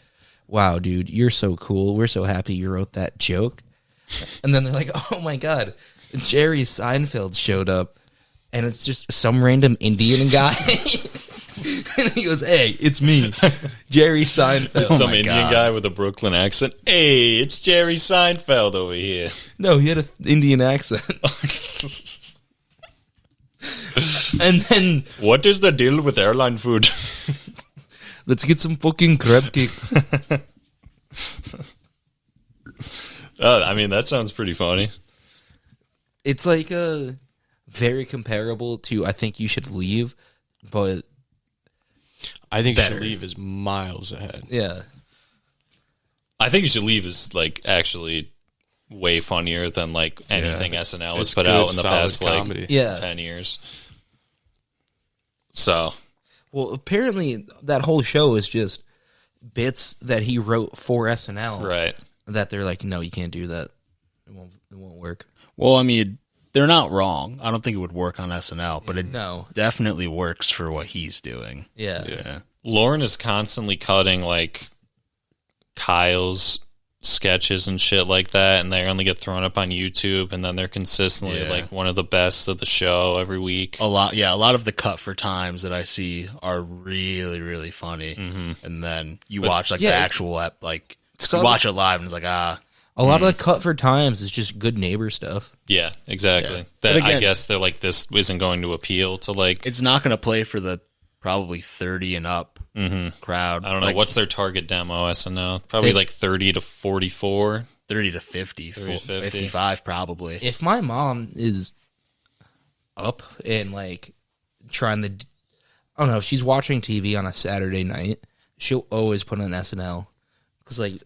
wow, dude, you're so cool. We're so happy you wrote that joke. And then they're like, oh, my God, Jerry Seinfeld showed up. And it's just some random Indian guy. And he goes, hey, it's me, Jerry Seinfeld. It's some Indian guy with a Brooklyn accent. Hey, it's Jerry Seinfeld over here. No, he had an Indian accent. And then, what is the deal with airline food? let's get some fucking crab cakes. I mean, that sounds pretty funny. It's like very comparable to I Think You Should Leave, but I think better. You Should Leave is miles ahead. Yeah. I Think You Should Leave is like actually way funnier than like anything SNL has It's put good, out in the solid past comedy. like Yeah. 10 years. So, Well, apparently that whole show is just bits that he wrote for SNL. right. That they're like, no, you can't do that. It won't work. Well, I mean, they're not wrong. I don't think it would work on SNL, but it No. definitely works for what he's doing. Yeah. Yeah. Lauren is constantly cutting like Kyle's sketches and shit like that, and they only get thrown up on YouTube, and then they're consistently Yeah. like one of the best of the show every week. A lot of the cut for times that I see are really, really funny. Mm-hmm. And then you watch like yeah, the actual you So- watch it live and it's like, A lot of the cut for times is just Good Neighbor stuff. Yeah, exactly. Yeah. That, But again- I guess they're like, this isn't going to appeal to like, it's not going to play for the probably 30 and up crowd. I don't know, Like, what's their target demo SNL? Probably like 30 to 44. 30 to 50, 30 to 50. 55 probably. If my mom is up and like trying to, I don't know, if she's watching TV on a Saturday night, she'll always put on SNL. Because like,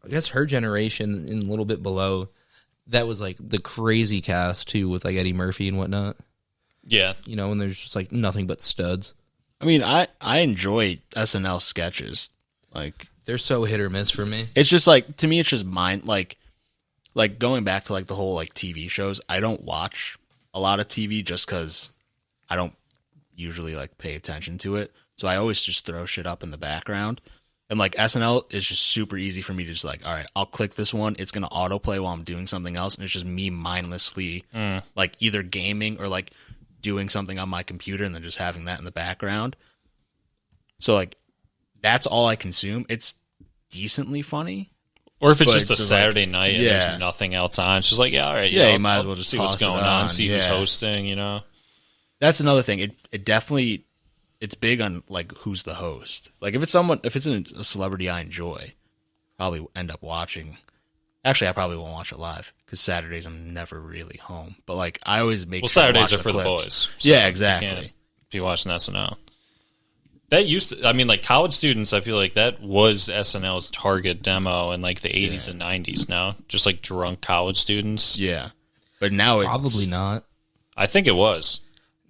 I guess her generation and a little bit below, that was like the crazy cast too with like Eddie Murphy and whatnot. Yeah. You know, and there's just like nothing but studs. I mean, I enjoy SNL sketches. Like, They're so hit or miss for me. it's just like, to me, it's just like going back to like the whole like TV shows. I don't watch a lot of TV just because I don't usually like pay attention to it. So I always just throw shit up in the background. And like SNL is just super easy for me to just like, all right, I'll click this one. It's going to autoplay while I'm doing something else. And it's just me mindlessly like either gaming or like doing something on my computer and then just having that in the background. So like that's all I consume. It's decently funny. Or if it's But just a it's just Saturday like- night and yeah. there's nothing else on, it's just like, yeah, all right. Yeah, you I'll- might as I'll well just see what's toss it going on, on, see who's yeah. hosting, you know? That's another thing. It definitely, it's big on like who's the host. Like if it's a celebrity I enjoy, probably end up watching. Actually, I probably won't watch it live because Saturdays I'm never really home. But like I always make Well, sure I Saturdays watch are for the clips. boys. so Yeah, you exactly. can't be watching SNL. That used to, I mean, like college students, I feel like that was SNL's target demo in like the 80s and 90s now. Just like drunk college students. Yeah, but now it's Probably not. I think it was.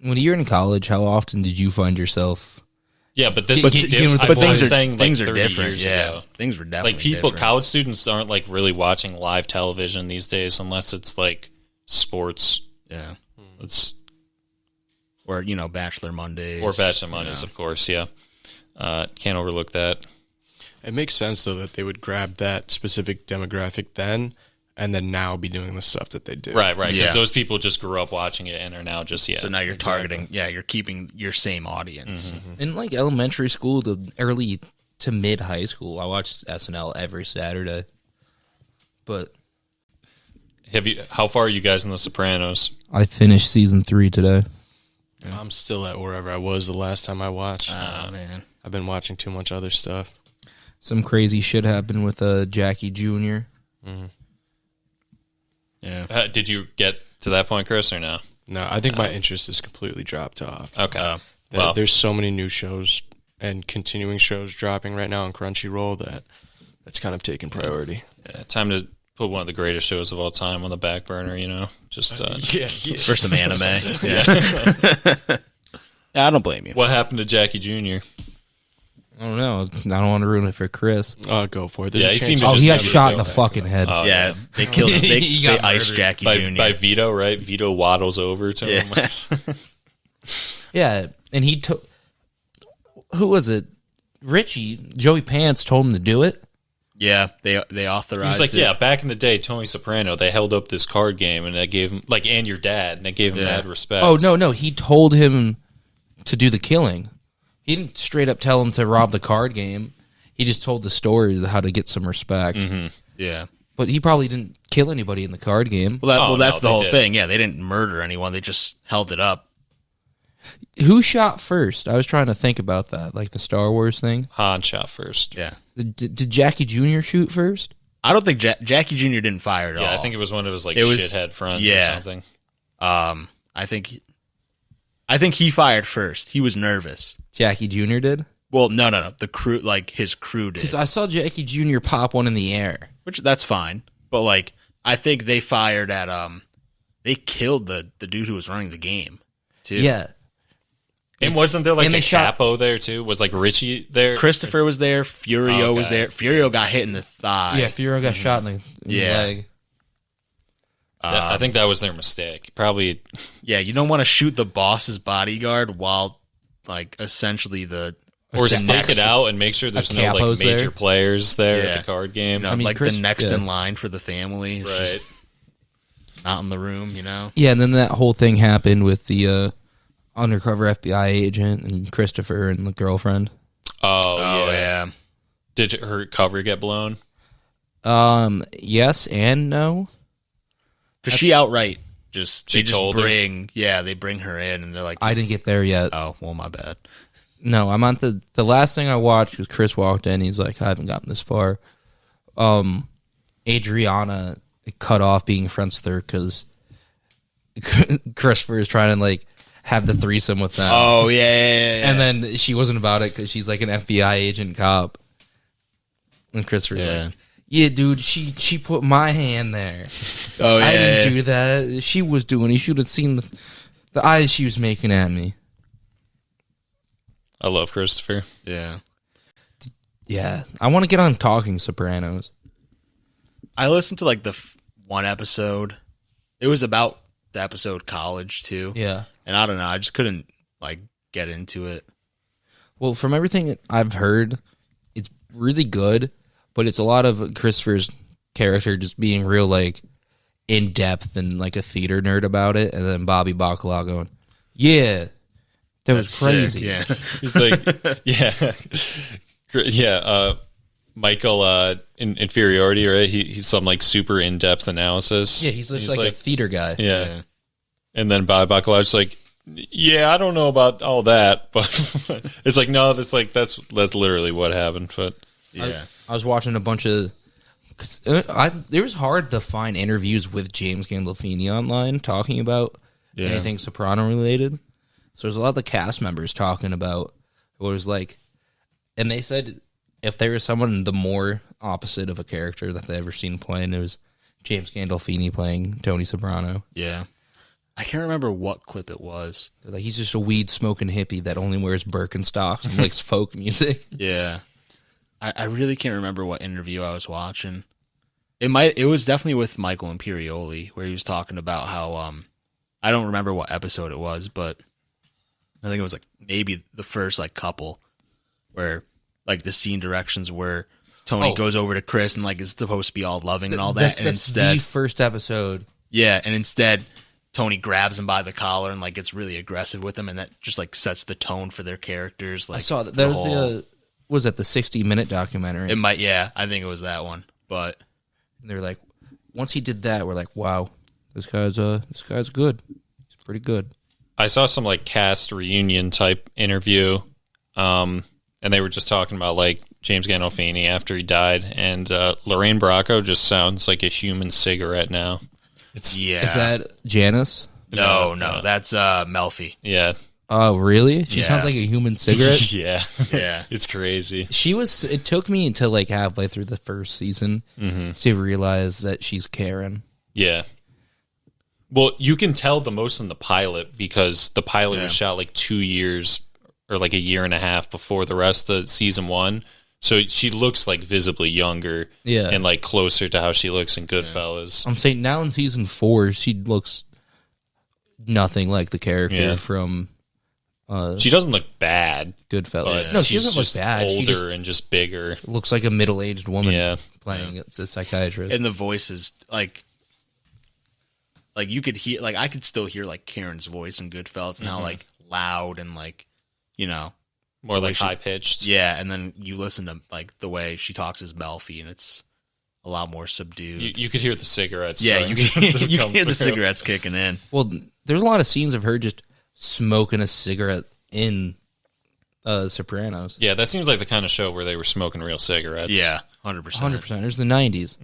When you're in college, how often did you find yourself? Yeah, but this But is th- different. but I'm things are- saying things like are 30 different. years Yeah, ago. things were definitely Like people, different. college students aren't like really watching live television these days unless it's like sports. Yeah, It's or Bachelor Mondays or Bachelor Mondays, of course. Yeah, can't overlook that. It makes sense though that they would grab that specific demographic then, and then now be doing the stuff that they do. Right, because Yeah. those people just grew up watching it and are now just So now you're targeting. Yeah, you're keeping your same audience. In like elementary school to early to mid high school, I watched SNL every Saturday. But Have you? How far are you guys in The Sopranos? I finished season 3 today. I'm still at wherever I was the last time I watched. Oh, man. I've been watching too much other stuff. Some crazy shit happened with Jackie Jr. Yeah. Did you get to that point, Chris, or no? No, I think my interest has completely dropped off. Okay. There's so many new shows and continuing shows dropping right now on Crunchyroll that's kind of taken priority. Yeah, time to put one of the greatest shows of all time on the back burner, Just for some anime. Yeah. I don't blame you. What happened to Jackie Jr.? I don't know. I don't want to ruin it for Chris. Go for it. He seemed to Oh, just he got never shot in go the back. fucking head. Oh, yeah, they killed him. He They got iced murdered. Jackie Jr. By Vito, right? Vito waddles over to him. Yeah, and he took. Who was it? Richie, Joey Pants told him to do it. Yeah, they He authorized was like, it. back in the day, Tony Soprano, they held up this card game, and that gave him, and your dad, and that gave him mad respect. Oh, no, he told him to do the killing. He didn't straight up tell him to rob the card game. He just told the story of how to get some respect. Mm-hmm. Yeah. But he probably didn't kill anybody in the card game. Well, that's no, the whole did. thing. Yeah, they didn't murder anyone. They just held it up. Who shot first? I was trying to think about that, like the Star Wars thing. Han shot first. Yeah. Did Jackie Jr. shoot first? I don't think Jackie Jr. didn't fire at all. Yeah, I think it was one of his It was- shithead friends or something. I think he fired first. He was nervous. Jackie Jr. did? Well, no. The crew, his crew did. Because I saw Jackie Jr. pop one in the air. Which that's fine. But I think they fired at they killed the dude who was running the game too. Yeah. And wasn't there and a they shot- capo there too? Was Richie there? Christopher was there, Furio was there. Furio got hit in the thigh. Yeah, Furo got shot in the leg. I think that was their mistake. Probably. Yeah, you don't want to shoot the boss's bodyguard while essentially Or stake it out and make sure there's no capo's major there. players there Yeah. at the card game. I mean, Chris- the next yeah. in line for the family is Right. just not in the room, Yeah, and then that whole thing happened with the undercover FBI agent and Christopher and the girlfriend. Oh, yeah. Did her cover get blown? Yes and no. Because she outright just She told her? they bring her in and they're like, I didn't get there yet. oh, well, my bad. No, I'm on the last thing I watched was Chris walked in. He's like, I haven't gotten this far. Adriana cut off being friends with her because Christopher is trying to have the threesome with them. Oh, yeah. And then she wasn't about it because she's like an FBI agent cop. And Christopher's like, yeah, dude, she put my hand there. Oh, yeah. I didn't do that. She was doing it. You should have seen the eyes she was making at me. I love Christopher. Yeah. Yeah. I want to get on Talking Sopranos. I listened to the one episode. It was about the episode College, too. Yeah. And I don't know. I just couldn't get into it. Well, from everything I've heard, it's really good, but it's a lot of Christopher's character just being real in depth and a theater nerd about it, and then Bobby Bacala going, "Yeah, that was That's crazy." sick, yeah. He's like, yeah. Michael in Inferiority, right? He's some super in depth analysis. Yeah, he's just a theater guy. Yeah. And then Bob Bacala's like, yeah, I don't know about all that, but it's like, no, that's literally what happened. But Yeah. I was watching a bunch of. Cause it was hard to find interviews with James Gandolfini online talking about anything Soprano related. So there's a lot of the cast members talking about what it was like, and they said if there was someone the more opposite of a character that they ever seen playing, it was James Gandolfini playing Tony Soprano. Yeah. I can't remember what clip it was. They're like, he's just a weed smoking hippie that only wears Birkenstocks and likes folk music. Yeah. I really can't remember what interview I was watching. It was definitely with Michael Imperioli, where he was talking about how I don't remember what episode it was, but I think it was maybe the first couple where the scene directions where Tony goes over to Chris and is supposed to be all loving and all that, That's and instead the first episode. yeah, and instead Tony grabs him by the collar and gets really aggressive with him, and that just sets the tone for their characters. I saw that. That was that the 60-minute documentary? It might, yeah. I think it was that one, but And they're like, once he did that, we're like, wow, this guy's good. He's pretty good. I saw some like cast reunion type interview, and they were just talking about like James Gandolfini after he died, and Lorraine Bracco just sounds like a human cigarette now. Yeah. Is that Janice? No, that's Melfi. Yeah. Oh, really? She Yeah. sounds like a human cigarette. Yeah. Yeah. It's crazy. It took me until like halfway through the first season to realize that she's Karen. Yeah. Well, you can tell the most in the pilot because the pilot was shot like 2 years or like a year and a half before the rest of season 1. So she looks like visibly younger and like closer to how she looks in Goodfellas. I'm saying now in season 4, she looks nothing like the character from She doesn't look bad. Goodfellas. But No, she she's doesn't look just bad. She older just and just bigger. looks like a middle-aged woman Yeah. playing the psychiatrist. And the voice is like you could hear, like I could still hear like Karen's voice in Goodfellas now, like loud and like, you know, More like high pitched. yeah. And then you listen to like the way she talks as Melfi, and it's a lot more subdued. You could hear the cigarettes. Yeah, starting you to can come hear the through. cigarettes kicking in. Well, there's a lot of scenes of her just smoking a cigarette in Sopranos. Yeah, that seems like the kind of show where they were smoking real cigarettes. Yeah, 100%. 100%. There's the 90s.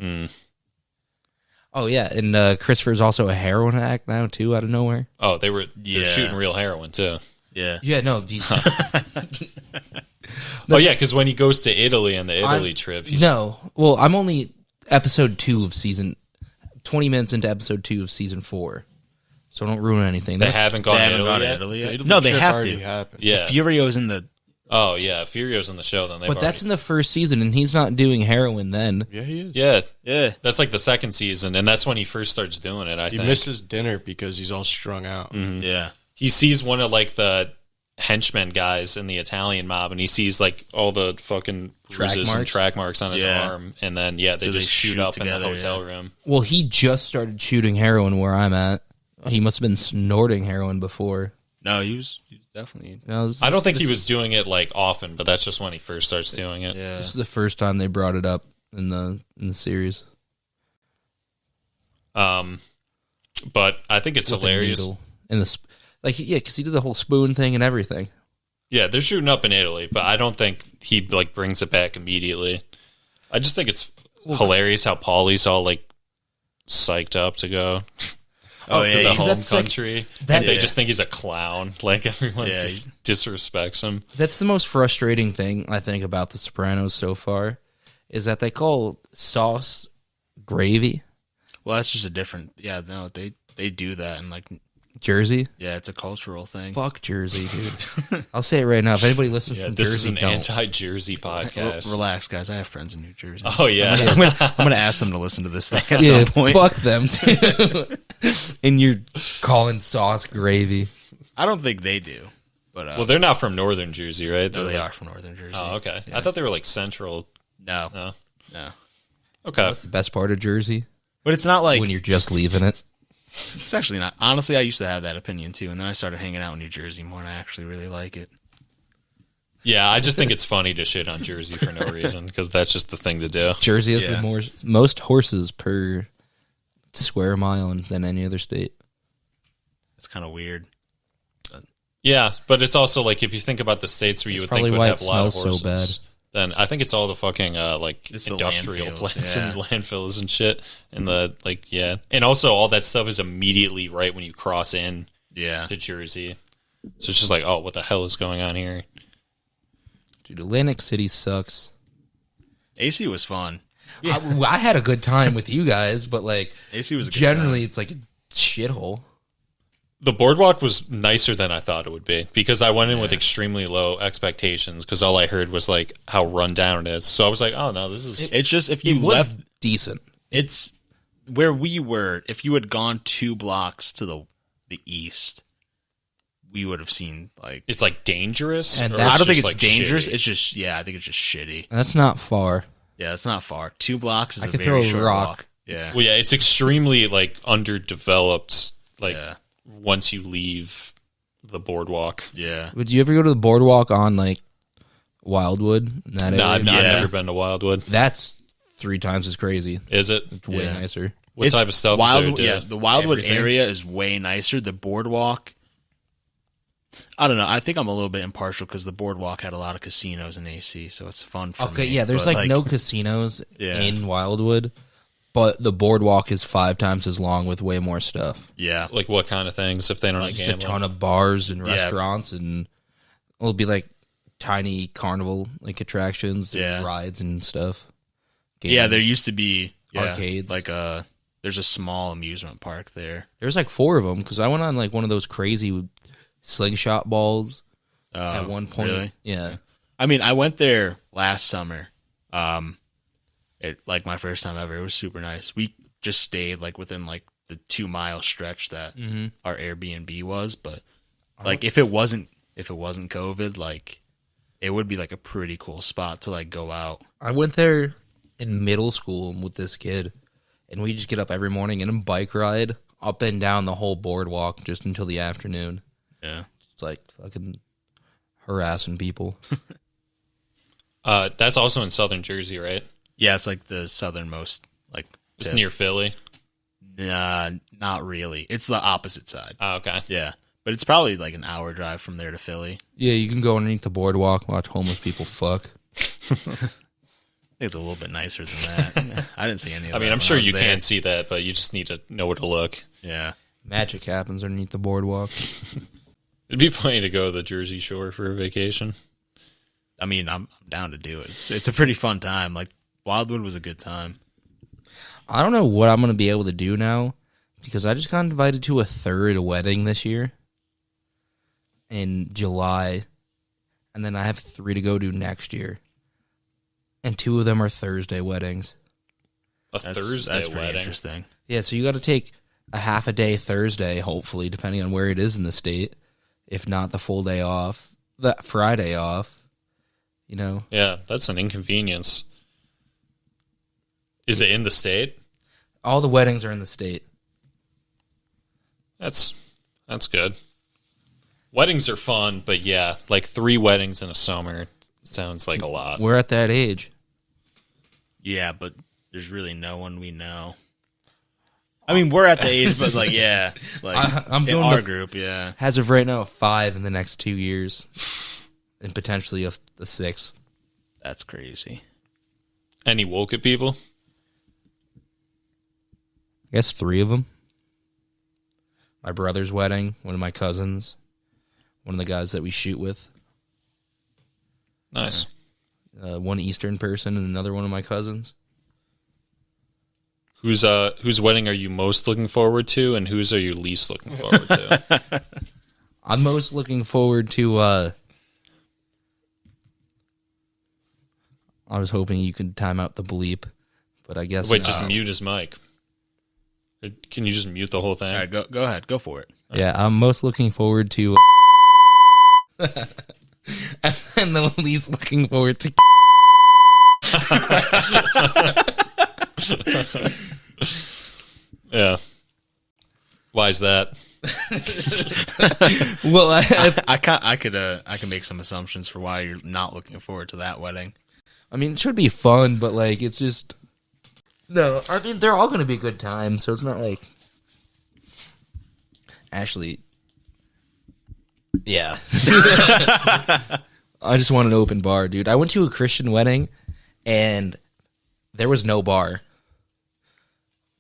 Oh, yeah. And Christopher's also a heroin addict now, too, out of nowhere. Oh, they're Yeah. shooting real heroin, too. Yeah. Yeah, no. These, Oh, yeah, because when he goes to Italy on the Italy trip, he's... no. Well, I'm only episode 2 of 20 minutes into episode 2 of season 4. So don't ruin anything. They haven't gone They to haven't Italy gone to yet? Italy The yet. Italy No, they trip have already to. happened. Yeah. Furio's in the. Oh, yeah, Furio's on the show, then they've But that's already... in the first season, and he's not doing heroin then. Yeah, he is. Yeah, Yeah. that's like the second season, and that's when he first starts doing it, I He think. misses dinner because he's all strung out. Yeah. He sees one of, like, the henchmen guys in the Italian mob, and he sees, like, all the fucking bruises and marks? track marks on his Yeah. arm, and then, yeah, they So just they shoot shoot up in together, the hotel yeah. room. Well, he just started shooting heroin where I'm at. He must have been snorting heroin before. No, he was definitely. No, I don't think he was doing it, like, often, but that's just when he first starts doing it. Yeah. This is the first time they brought it up in the series. But I think it's With a hilarious. needle in the like, yeah, because he did the whole spoon thing and everything. Yeah, they're shooting up in Italy, but I don't think he like brings it back immediately. I just think it's hilarious how Paulie's all like psyched up to go Oh, to yeah. the 'cause home that's, like, country, that- and they yeah. just think he's a clown. Like everyone Yeah, just disrespects him. That's the most frustrating thing I think about The Sopranos so far, is that they call sauce gravy. Well, that's just a different. Yeah, no, they do that, and like, Jersey. yeah, it's a cultural thing. Fuck Jersey, dude. I'll say it right now. If anybody listens Yeah, from this Jersey, is an don't. anti-Jersey podcast. Relax, guys. I have friends in New Jersey. Oh yeah, I'm gonna ask them to listen to this thing at Yeah, some point. fuck them too. And you're calling sauce gravy. I don't think they do, but well, they're not from northern Jersey, right? no, they like- are from Northern Jersey. Oh, okay. Yeah. I thought they were like central. No, No, no. okay. That's the best part of Jersey, But it's not like when you're just leaving it. it's actually not. Honestly, I used to have that opinion too, and then I started hanging out in New Jersey more, and I actually really like it. Yeah, I just think it's funny to shit on Jersey for no reason because that's just the thing to do. Jersey has Yeah. the most horses per square mile than any other state. It's kind of weird. Yeah, but it's also like if you think about the states where you would think probably would why have it a lot of smells horses, so then I think it's all the fucking like It's the industrial landfills, plants yeah. and landfills and shit, and the like yeah, and also all that stuff is immediately right when you cross in Yeah, to Jersey, so it's just like oh, what the hell is going on here? Dude, Atlantic City sucks. AC was fun. I had a good time with you guys, but like AC was a good generally time. it's like a shithole. The boardwalk was nicer than I thought it would be because I went in with extremely low expectations because all I heard was like how run down it is. So I was like, oh no, this is It's just if It you was left, decent. it's where we were. If you had gone 2 blocks to the east, we would have seen like. it's like dangerous. And or that- I don't think just, it's like, dangerous. shitty? It's just I think it's just shitty. And that's not far. Yeah, it's not far. 2 blocks is I a could very throw a short rock. walk. Yeah, Well, yeah, it's extremely like underdeveloped. Like yeah, once you leave the boardwalk. yeah. Would you ever go to the boardwalk on like Wildwood? In that No, area? I've never been to Wildwood. That's 3 times as crazy. Is it? It's way Yeah. nicer. What type of stuff? is there Wildwood, to yeah, do? the Wildwood Everything. area is way nicer. The boardwalk I don't know. I think I'm a little bit impartial because the boardwalk had a lot of casinos in AC, so it's fun for me. Okay, yeah, there's but, no casinos in Wildwood, but the boardwalk is 5 times as long with way more stuff. Yeah. Like what kind of things if they don't like Just a ton of bars and restaurants, and it'll be like tiny carnival like attractions, rides and stuff. Games, yeah, there used to be arcades. Like there's a small amusement park there. There's like 4 of them because I went on like one of those crazy slingshot balls at one point. Really? Yeah. I mean, I went there last summer. Like my first time ever. It was super nice. We just stayed like within like the 2-mile stretch that our Airbnb was, but like if it wasn't COVID, like it would be like a pretty cool spot to like go out. I went there in middle school with this kid, and we just get up every morning and a bike ride up and down the whole boardwalk just until the afternoon. Yeah. It's like fucking harassing people. That's also in southern Jersey, right? Yeah, it's like the southernmost, like it's near Philly. Not really. It's the opposite side. Oh, okay. Yeah, but it's probably like an hour drive from there to Philly. Yeah, you can go underneath the boardwalk, watch homeless people fuck. I think it's a little bit nicer than that. I didn't see any of that. I mean, I'm sure you can see that, but you just need to know where to look. Yeah. Magic happens underneath the boardwalk. It'd be funny to go to the Jersey Shore for a vacation. I mean, I'm down to do it. It's a pretty fun time. Like, Wildwood was a good time. I don't know what I'm going to be able to do now because I just got invited to a 3rd wedding this year in July, and then I have 3 to go to next year, and 2 of them are Thursday weddings. That's Thursday wedding. Interesting. Yeah, so you got to take a half a day Thursday, hopefully, depending on where it is in the state. If not, the full day off, the Friday off. You know. Yeah, that's an inconvenience. Is it in the state? All the weddings are in the state. That's good. Weddings are fun, but yeah, like 3 weddings in a summer sounds like a lot. We're at that age. Yeah, but there's really no one we know. I mean, we're at the age, but like, yeah, like I'm in going our to, group, yeah. As of right now, 5 in the next 2 years, and potentially the 6th. That's crazy. Any woke people? I guess 3 of them. My brother's wedding, one of my cousins, one of the guys that we shoot with. Nice. One Eastern person and another one of my cousins. Whose wedding are you most looking forward to, and whose are you least looking forward to? I'm most looking forward to. I was hoping you could time out the bleep, but I guess. Wait, just mute his mic. Can you just mute the whole thing? All right, go ahead, go for it. Yeah, I'm most looking forward to. And the least looking forward to. Yeah. Why is that? Well, I could make some assumptions for why you're not looking forward to that wedding. I mean, it should be fun, but like it's just no. I mean, they're all going to be good times, so it's not like actually. Yeah. I just want an open bar, dude. I went to a Christian wedding, and there was no bar.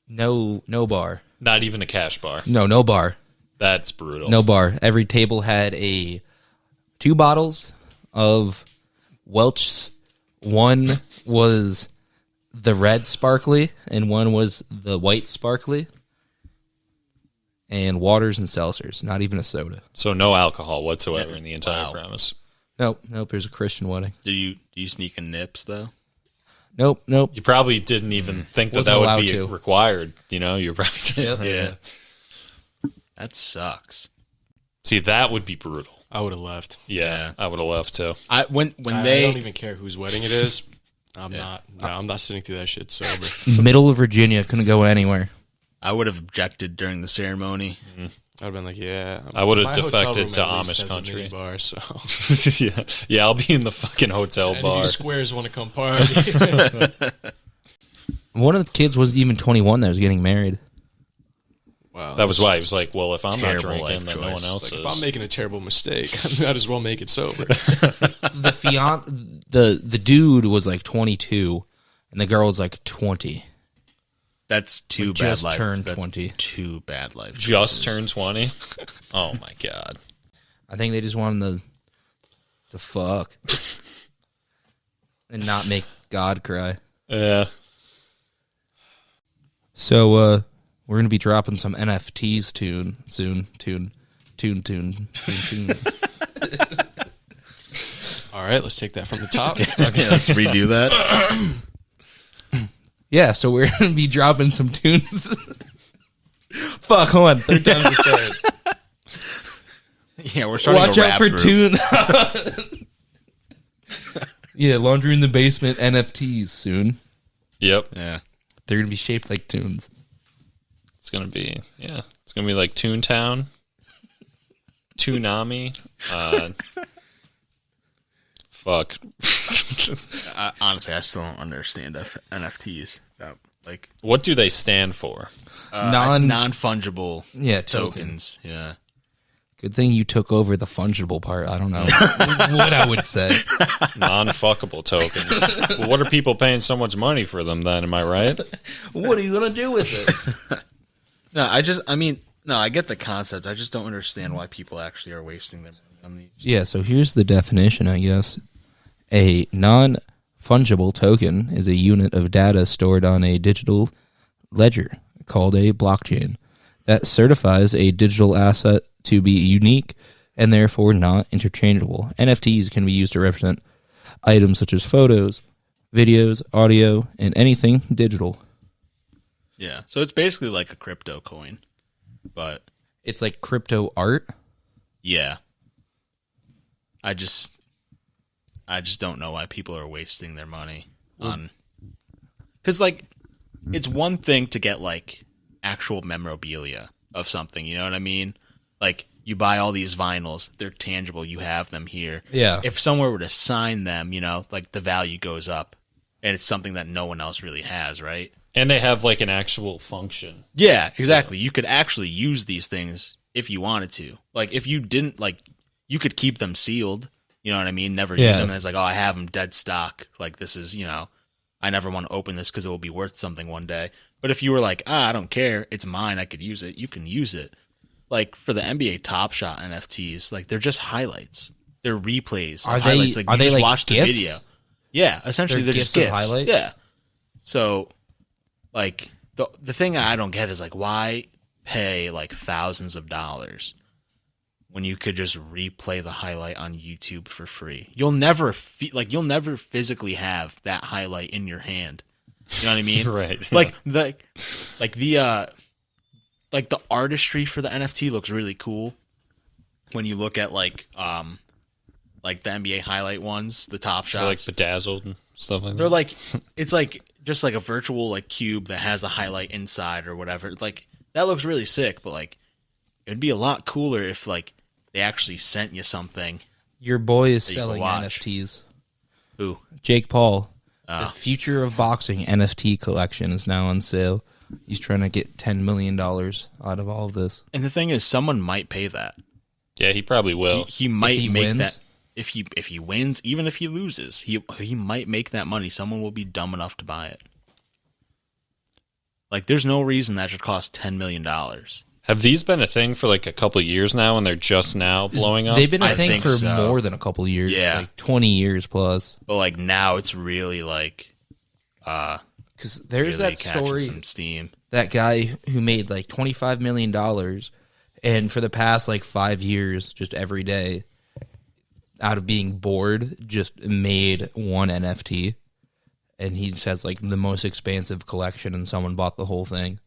No bar. Not even a cash bar. No bar. That's brutal. No bar. Every table had 2 bottles of Welch's. One was the red sparkly, and one was the white sparkly. And waters and seltzers. Not even a soda. So no alcohol whatsoever in the entire premise. Nope. There's a Christian wedding. Do you sneak in nips though? Nope. You probably didn't even think that Wasn't would allowed be to. required. You know, you're probably just Yeah. That sucks. See, that would be brutal. I would have left. Yeah, I would have left too. When I they don't even care whose wedding it is. I'm not sitting through that shit sober. Middle of Virginia. Couldn't go anywhere. I would have objected during the ceremony. I'd have been like, yeah. I would have my hotel defected room to at least Amish has a country. mini bar, so yeah, I'll be in the fucking hotel any of bar. you squares want to come party. One of the kids wasn't even 21 that was getting married. Wow, that was why he was like, well, if I'm not terrible drinking, then no one else like, is. if I'm making a terrible mistake, I might as well make it sober. The dude was like 22, and the girl was like 20. That's too Like, bad. just life. turned That's 20. Too bad life. Just turned 20? Oh, my God. I think they just wanted to fuck and not make God cry. Yeah. So we're gonna be dropping some NFTs soon. Tune. All right, let's take that from the top. Okay, let's redo that. Yeah, so we're gonna be dropping some tunes. Fuck, hold on. Third time's the charm. Yeah, we're starting Watch a out rap for group. tune. Yeah, Laundry in the Basement NFTs soon. Yep. Yeah. They're gonna be shaped like tunes. It's going to be, it's going to be like Toontown, Toonami, fuck. Honestly, I still don't understand NFTs. Like What do they stand for? non-fungible Yeah, tokens. Yeah. Good thing you took over the fungible part. I don't know what I would say. Non-fuckable tokens. Well, what are people paying so much money for them then? Am I right? What are you gonna do with it? No, I get the concept. I just don't understand why people actually are wasting their money on these. Yeah, so here's the definition, I guess. A non-fungible token is a unit of data stored on a digital ledger called a blockchain that certifies a digital asset to be unique and therefore not interchangeable. NFTs can be used to represent items such as photos, videos, audio, and anything digital. Yeah. So it's basically like a crypto coin. But It's like crypto art. yeah. I just don't know why people are wasting their money on, because like it's one thing to get like actual memorabilia of something, you know what I mean? Like you buy all these vinyls, they're tangible, you have them here. Yeah. If someone were to sign them, like the value goes up, and it's something that no one else really has, right? And they have like an actual function. Yeah, exactly. You could actually use these things if you wanted to. Like if you didn't, like you could keep them sealed. You know what I mean? Never use them as like, oh, I have them dead stock. Like this is, I never want to open this because it will be worth something one day. But if you were like, I don't care, it's mine, I could use it, you can use it. Like for the NBA Top Shot NFTs, like they're just highlights. They're replays. Are highlights. they? Like, Are you they just like watch GIFs? the video? Yeah, essentially They're they're just GIFs of GIFs. highlights? Yeah. So, like the thing I don't get is like why pay like thousands of dollars when you could just replay the highlight on YouTube for free. You'll never physically have that highlight in your hand. You know what I mean? Right. Like the artistry for the NFT looks really cool when you look at like the NBA highlight ones, the top shots. They're like bedazzled and stuff like They're that. like it's like just like a virtual like cube that has the highlight inside or whatever. Like that looks really sick, but like it'd be a lot cooler if like they actually sent you something. Your boy is that you can selling watch. NFTs. Ooh. Jake Paul. Oh. The Future of Boxing NFT collection is now on sale. He's trying to get $10 million out of all of this. And the thing is, someone might pay that. Yeah, he probably will. He might If he make wins? that. If he wins, even if he loses, he might make that money. Someone will be dumb enough to buy it. Like, there's no reason that should cost $10 million. Have these been a thing for like a couple of years now, and they're just now blowing up? They've been a I thing think for so. more than a couple of years. Yeah. Like 20 years plus. But like now, it's really like Because there's really that catching story, some steam. that guy who made like $25 million, and for the past like 5 years, just every day, out of being bored, just made one NFT. And he just has like the most expansive collection, and someone bought the whole thing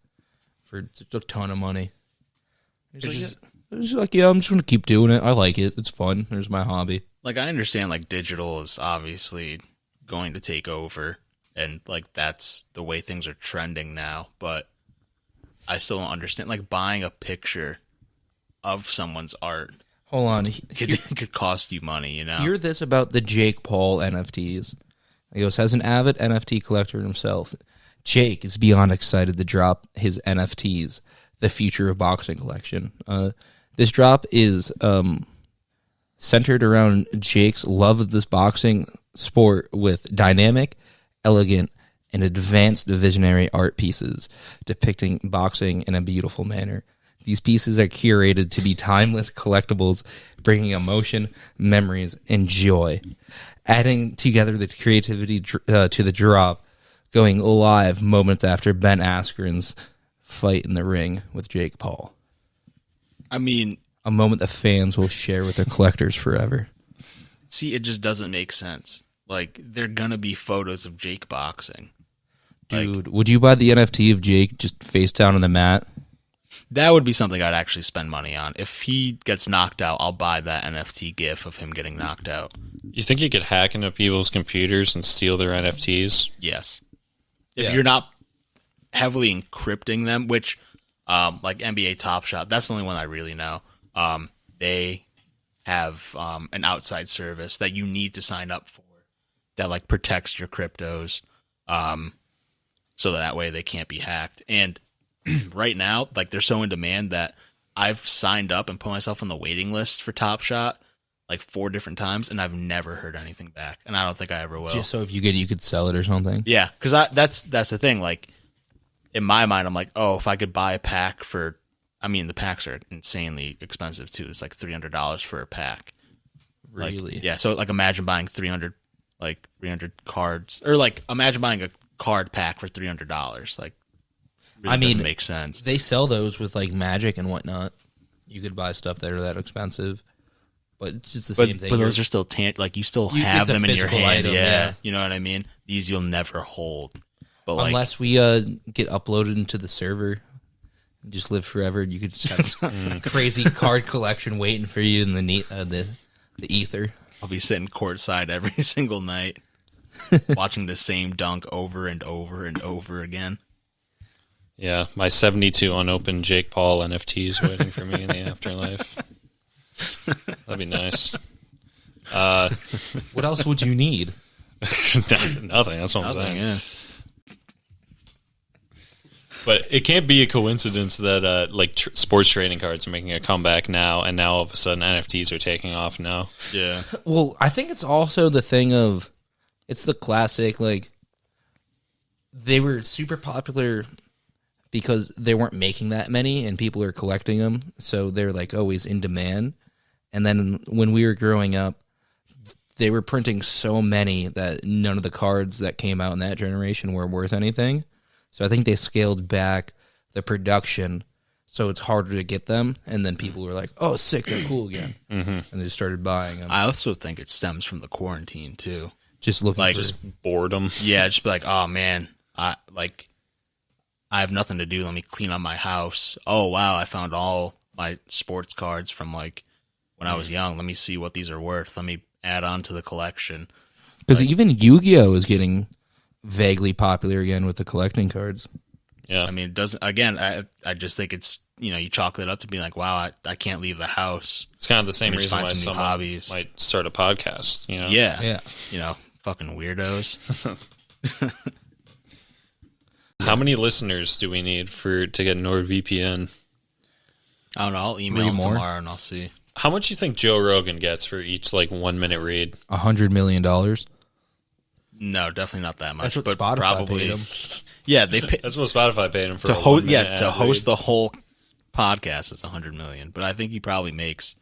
for just a ton of money. He's like, yeah, I'm just going to keep doing it. I like it. It's fun. There's my hobby. Like, I understand, like, digital is obviously going to take over, and, like, that's the way things are trending now, but I still don't understand, like, buying a picture of someone's art Hold on. could cost you money, you know? Hear this about the Jake Paul NFTs. He goes, as an avid NFT collector himself, Jake is beyond excited to drop his NFTs. the future of boxing collection. This drop is centered around Jake's love of this boxing sport with dynamic, elegant, and advanced visionary art pieces depicting boxing in a beautiful manner. These pieces are curated to be timeless collectibles, bringing emotion, memories, and joy. Adding together the creativity to the drop, going live moments after Ben Askren's fight in the ring with Jake Paul. I mean, a moment that fans will share with their collectors forever. See, it just doesn't make sense. Like, they're gonna be photos of Jake boxing. Dude, would you buy the NFT of Jake just face down on the mat? That would be something I'd actually spend money on. If he gets knocked out, I'll buy that NFT GIF of him getting knocked out. You think you could hack into people's computers and steal their NFTs? Yes. If you're not heavily encrypting them, which, like NBA Top Shot, that's the only one I really know. They have an outside service that you need to sign up for that like protects your cryptos, so that way they can't be hacked. And right now, like, they're so in demand that I've signed up and put myself on the waiting list for Top Shot like 4 different times, and I've never heard anything back, and I don't think I ever will. Just so if you get it, you could sell it or something. Yeah, because that's the thing. Like, in my mind, I'm like, oh, if I could buy a pack for, I mean, the packs are insanely expensive too. It's like $300 for a pack. Really? Like, yeah. So like, imagine buying 300 cards, or like imagine buying a card pack for $300. Like, really doesn't make sense. They sell those with like Magic and whatnot. You could buy stuff that are that expensive, but it's just the same thing. But those are still like, you still have them in your hand. Item, yeah, you know what I mean. These you'll never hold. But unless we get uploaded into the server, and just live forever, you could just have a crazy card collection waiting for you in the ether. I'll be sitting courtside every single night, watching the same dunk over and over and over again. Yeah, my 72 unopened Jake Paul NFTs waiting for me in the afterlife. That'd be nice. What else would you need? Nothing. That's what I'm saying. Yeah. But it can't be a coincidence that sports trading cards are making a comeback now, and now all of a sudden NFTs are taking off now. Yeah. Well, I think it's also the thing of, it's the classic, like, they were super popular because they weren't making that many and people are collecting them, so they're like always in demand. And then when we were growing up, they were printing so many that none of the cards that came out in that generation were worth anything. So I think they scaled back the production, so it's harder to get them. And then people were like, "Oh, sick, they're cool again," and they just started buying them. I also think it stems from the quarantine too. Just looking like for just boredom. Yeah, just be like, "Oh man, I have nothing to do. Let me clean up my house. Oh wow, I found all my sports cards from like when I was young. Let me see what these are worth. Let me add on to the collection." Because even Yu-Gi-Oh is getting vaguely popular again with the collecting cards. Yeah, I mean, it doesn't. Again, I just think it's, you chalk it up to be like, wow, I can't leave the house. It's kind of the same reason why some hobbies might start a podcast. Yeah. Fucking weirdos. How many listeners do we need to get NordVPN? I don't know. I'll email them tomorrow and I'll see. How much do you think Joe Rogan gets for each 1 minute read? $100 million. No, definitely not that much. That's what but Spotify probably paid him. Yeah, that's what Spotify paid him for to host the whole podcast. It's $100 million, but I think he probably makes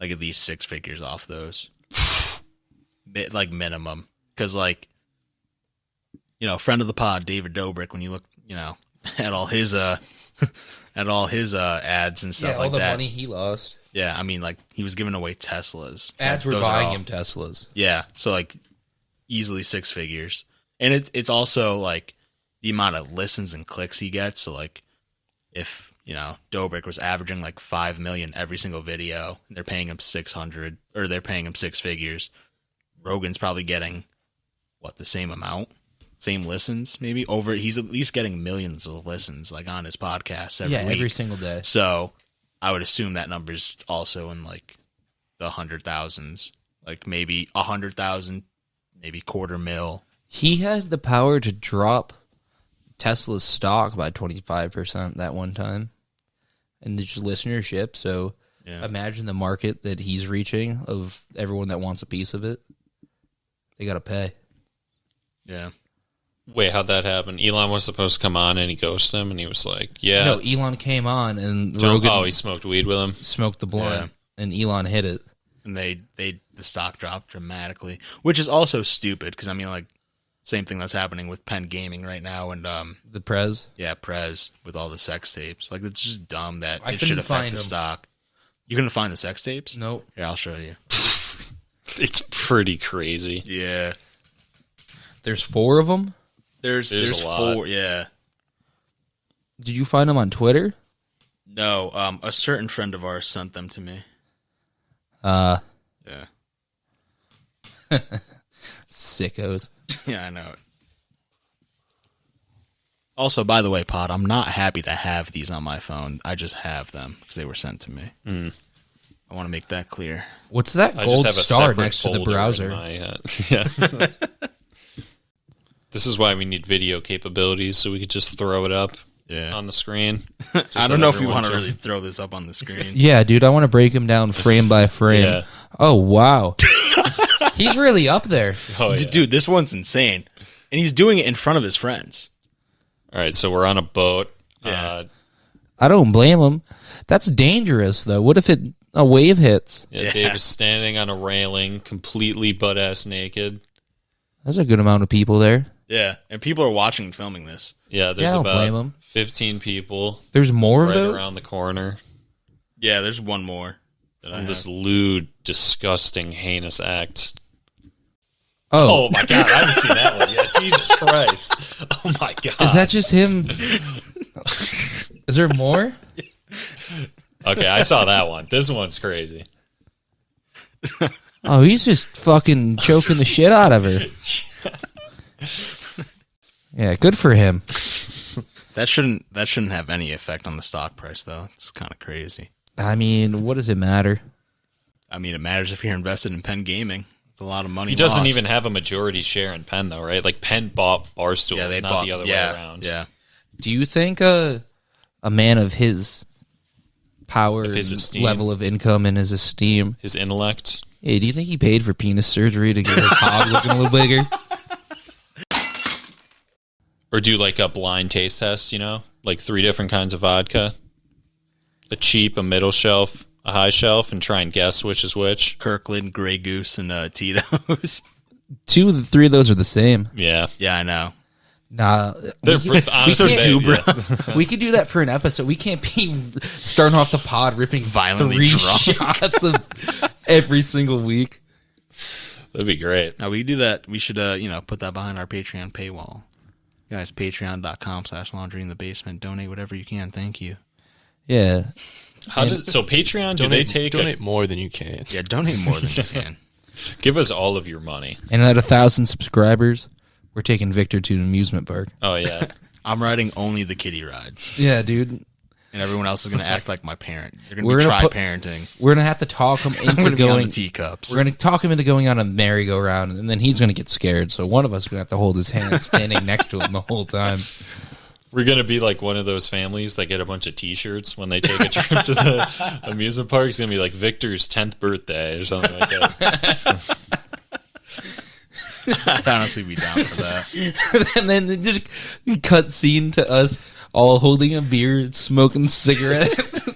like at least 6 figures off those, like minimum. Because friend of the pod, David Dobrik. When you look, at all his ads and stuff all like the that, money he lost. Yeah, I mean, he was giving away Teslas. Ads were buying him Teslas. Yeah, so easily 6 figures, and it's also the amount of listens and clicks he gets. So if Dobrik was averaging 5 million every single video, and they're paying him 600, or they're paying him 6 figures, Rogan's probably getting the same amount, same listens, maybe over. He's at least getting millions of listens on his podcast every week. Every single day. So I would assume that number's also in the 100,000s, maybe 100,000. Maybe $250,000. He had the power to drop Tesla's stock by 25% that one time. and just listenership. So imagine the market that he's reaching of everyone that wants a piece of it. They got to pay. Yeah. Wait, how'd that happen? Elon was supposed to come on and he ghosted him and he was like, yeah. No, Elon came on and Rogan he smoked weed with him. smoked the blunt and Elon hit it. And the stock dropped dramatically, which is also stupid because, I mean, like, same thing that's happening with Penn Gaming right now and The Prez? Yeah, Prez with all the sex tapes. Like, it's just dumb that I it should couldn't affect find the them. stock. You couldn't find the sex tapes? Nope. Here, I'll show you. It's pretty crazy. Yeah. There's 4 of them? There's a lot. 4, yeah. Did you find them on Twitter? No, a certain friend of ours sent them to me. Yeah. Sickos. Yeah, I know it. Also, by the way, Pod, I'm not happy to have these on my phone. I just have them because they were sent to me. I want to make that clear. What's that I gold just have a star separate next to the folder browser? in my, yeah. This is why we need video capabilities, so we could just throw it up on the screen. I don't know if we want to really throw this up on the screen. Yeah, dude, I want to break him down frame by frame. Yeah. Oh, wow. He's really up there. Oh, yeah. Dude, this one's insane. And he's doing it in front of his friends. All right, so we're on a boat. Yeah. I don't blame him. That's dangerous, though. What if a wave hits? Dave is standing on a railing, completely butt-ass naked. There's a good amount of people there. Yeah, and people are watching and filming this. Yeah, there's I don't blame about him. 15 people There's more of right those? around the corner. Yeah, there's one more. From this lewd, disgusting, heinous act. Oh, Oh my god, I haven't seen that one yet. Jesus Christ. Oh my god. is that just him? Is there more? Okay, I saw that one. This one's crazy. Oh, he's just fucking choking the shit out of her. Yeah, good for him. That shouldn't have any effect on the stock price, though. It's kind of crazy. I mean, what does it matter? I mean, it matters if you're invested in Penn Gaming. It's a lot of money. He doesn't lost. even have a majority share in Penn, though, right? Like, Penn bought Barstool, Yeah, they not bought the other way around. Yeah. Do you think a man of his power, Of his and esteem. level of income, and his esteem, His intellect. hey, do you think he paid for penis surgery to get his hog looking a little bigger? Or do like a blind taste test, you know? Like 3 different kinds of vodka. A cheap, a middle shelf, a high shelf, and try and guess which is which. Kirkland, Grey Goose, and Tito's. 2 of the 3 of those are the same. Yeah. Yeah, I know. Nah, They're honestly can't bad, yeah. we could do that for an episode. We can't be starting off the pod ripping Violently 3 drunk. shots of every single week. That'd be great. Now, we do that. We should, put that behind our Patreon paywall. Guys, patreon.com/laundry in the basement. Donate whatever you can. Thank you. Yeah. So Patreon, do they take donate more than you can? Yeah, donate more than you can. give us all of your money? And at 1,000 subscribers, we're taking Victor to an amusement park. Oh yeah. I'm riding only the kiddie rides. Yeah, dude. And everyone else is going to act like my parent. You're going We're to be gonna put- tri-parenting. We're gonna have to talk him I'm into going to be on going. the teacups. We're gonna talk him into going on a merry-go-round, and then he's gonna get scared. So one of us is gonna have to hold his hand, standing next to him the whole time. We're gonna be like one of those families that get a bunch of T-shirts when they take a trip to the amusement park. It's gonna be like Victor's 10th birthday or something like that. I'd honestly be down for that. And then just cut scene to us all holding a beer, smoking cigarettes,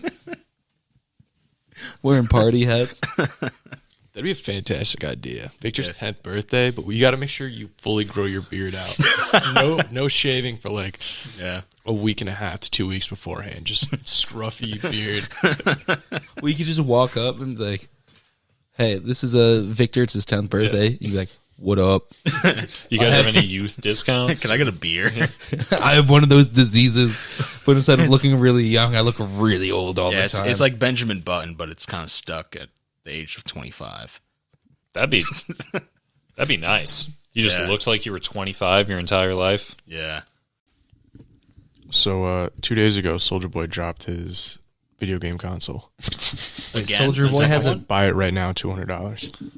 wearing party hats. That'd be a fantastic idea. Victor's 10th birthday, but we got to make sure you fully grow your beard out. No shaving for like a week and a half to 2 weeks beforehand. Just scruffy beard. We could just walk up and be like, "Hey, this is Victor. It's his 10th birthday." You'd be like, "What up?" You guys have any youth discounts? Can I get a beer? I have one of those diseases, but instead of looking really young, I look really old all the time. It's like Benjamin Button, but it's kind of stuck at the age of 25. That'd be nice. You just looked like you were 25 your entire life. Yeah. So 2 days ago, Soldier Boy dropped his video game console. Wait, Soldier Boy has a Buy it right now, $200.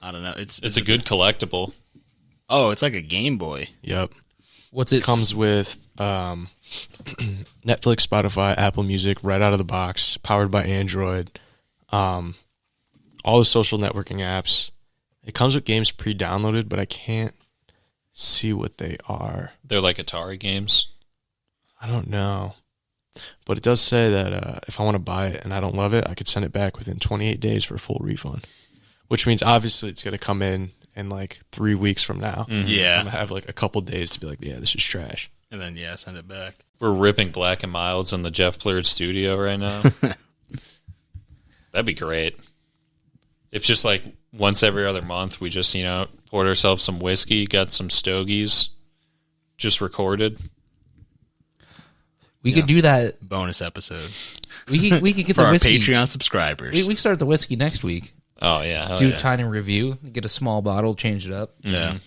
I don't know. It's a good collectible. Oh, it's like a Game Boy. Yep. What's it? Comes with Netflix, Spotify, Apple Music, right out of the box, powered by Android. All the social networking apps. It comes with games pre-downloaded, but I can't see what they are. They're like Atari games. I don't know. But it does say that if I want to buy it and I don't love it, I could send it back within 28 days for a full refund. Which means obviously it's going to come in like 3 weeks from now. Mm-hmm. Yeah. I'm going to have like a couple days to be like, yeah, this is trash. And then, send it back. We're ripping Black and Milds in the Jeff Blurred studio right now. That'd be great. If just like once every other month we just, poured ourselves some whiskey, got some stogies, just recorded. We could do that. Bonus episode. We could get For the our whiskey. Patreon subscribers. We start the whiskey next week. Oh, yeah. Do a tiny review. Get a small bottle, change it up. Yeah.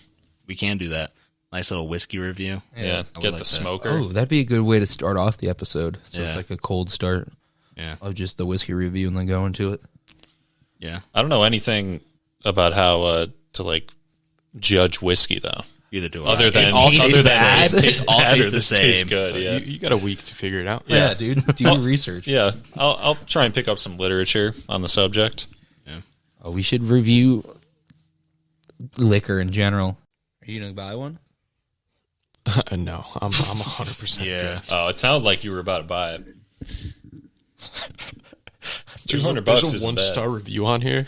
We can do that. Nice little whiskey review. Yeah, I would get like the that. smoker. Oh, that'd be a good way to start off the episode. So Yeah. it's like a cold start Yeah. of just the whiskey review and then go into it. Yeah. I don't know anything about how to like judge whiskey though. Either do I. Other than all other taste than bad. this tastes All bad or taste the this tastes same. good. Yeah, You got a week to figure it out. Yeah, dude. Do research. yeah. I'll try and pick up some literature on the subject. Oh, we should review liquor in general. Are you going to buy one? No, I'm 100% Yeah. good. Oh, it sounded like you were about to buy it. There's $200 There's a isn't bad. 1-star review on here.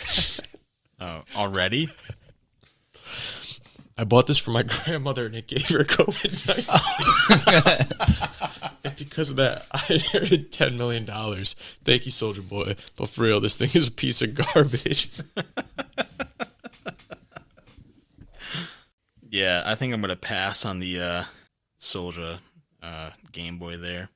Oh, already? I bought this for my grandmother and it gave her COVID-19. And because of that, I inherited $10 million. Thank you, Soldier Boy. But for real, this thing is a piece of garbage. Yeah, I think I'm going to pass on the Soldier Game Boy there.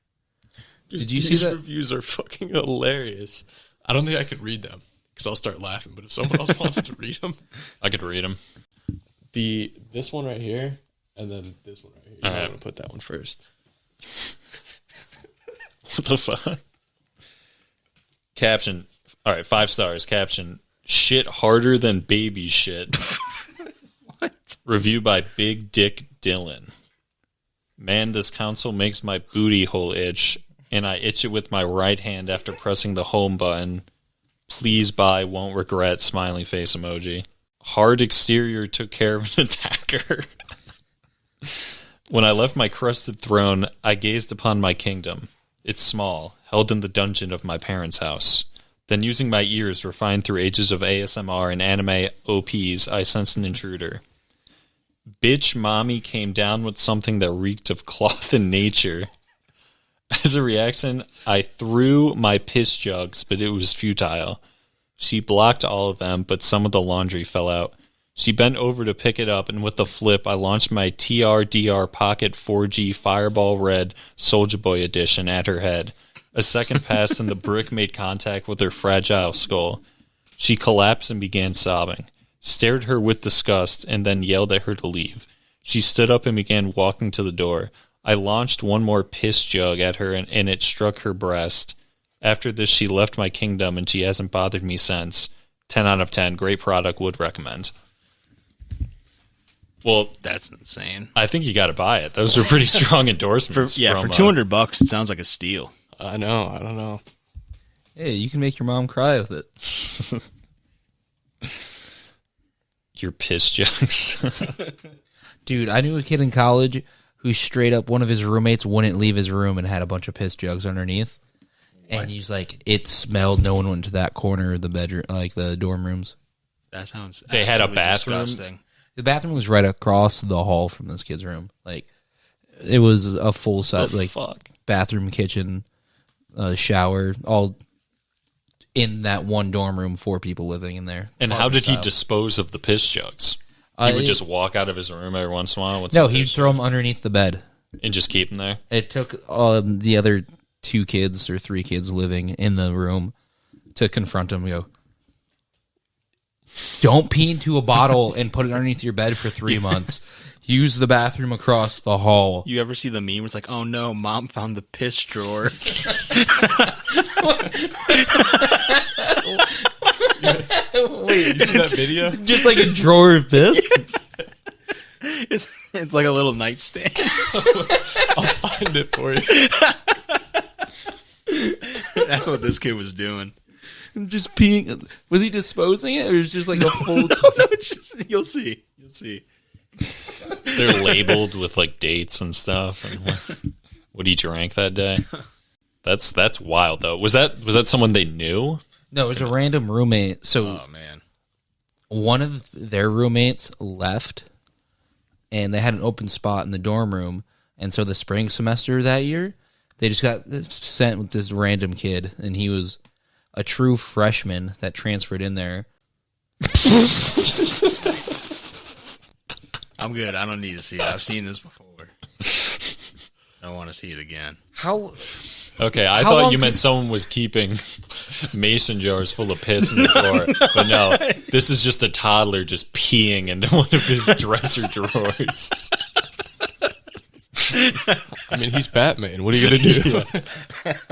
Did you see These that? reviews are fucking hilarious. I don't think I could read them because I'll start laughing. But if someone else wants to read them, I could read them. this one right here, and then this one right here. All right. I'm gonna put that one first. What the fuck? Caption. All right, 5 stars. Caption. Shit harder than baby shit. What? Review by Big Dick Dylan. Man, this console makes my booty hole itch, and I itch it with my right hand after pressing the home button. Please buy, won't regret, smiley face emoji. Hard exterior took care of an attacker. When I left my crusted throne, I gazed upon my kingdom. It's small, held in the dungeon of my parents' house. Then using my ears refined through ages of ASMR and anime OPs, I sensed an intruder. Bitch mommy came down with something that reeked of cloth and nature. As a reaction, I threw my piss jugs, but it was futile. She blocked all of them, but some of the laundry fell out. She bent over to pick it up, and with a flip, I launched my TRDR Pocket 4G Fireball Red Soulja Boy edition at her head. A second passed, and the brick made contact with her fragile skull. She collapsed and began sobbing. Stared at her with disgust, and then yelled at her to leave. She stood up and began walking to the door. I launched one more piss jug at her, and it struck her breast. After this, she left my kingdom, and she hasn't bothered me since. 10 out of 10. Great product. Would recommend. Well, That's insane. I think you got to buy it. Those are pretty strong endorsements. For from, $200, it sounds like a steal. I know. I don't know. Hey, you can make your mom cry with it. your piss jugs. Dude, I knew a kid in college who straight up one of his roommates wouldn't leave his room and had a bunch of piss jugs underneath. And he's like, it smelled. No one went to that corner of the bedroom, like the dorm rooms. That sounds. They had a absolutely bathroom? disgusting. The bathroom was right across the hall from this kid's room. Like, it was a full size, like, fuck? bathroom, kitchen, shower, all in that one dorm room, 4 people living in there. And how did he Style. dispose of the piss jugs? He would just walk out of his room every once in a while. With No, some he'd piss throw them underneath the bed. and just keep them there. It took the other 2 kids or 3 kids living in the room to confront him and go, don't pee into a bottle and put it underneath your bed for 3 months. Use the bathroom across the hall. You ever see the meme where it's like, oh no, mom found the piss drawer? Wait, You see that video? just like a drawer of piss? It's It's like a little nightstand. I'll find it for you. That's what this kid was doing. Just peeing. Was he disposing it, or was it just like a full? You'll see. You'll see. They're labeled with like dates and stuff, and what he drank that day. That's wild though. Was that someone they knew? No, it was a random roommate. So, Oh man, one of their roommates left, and they had an open spot in the dorm room. And so the spring semester that year, they just got sent with this random kid, and he was a true freshman that transferred in there. I'm good. I don't need to see it. I've seen this before. I don't want to see it again. How? Okay, I How thought long you meant someone was keeping mason jars full of piss in the drawer. But no, this is just a toddler just peeing into one of his dresser drawers. I mean, he's Batman. What are you going to do?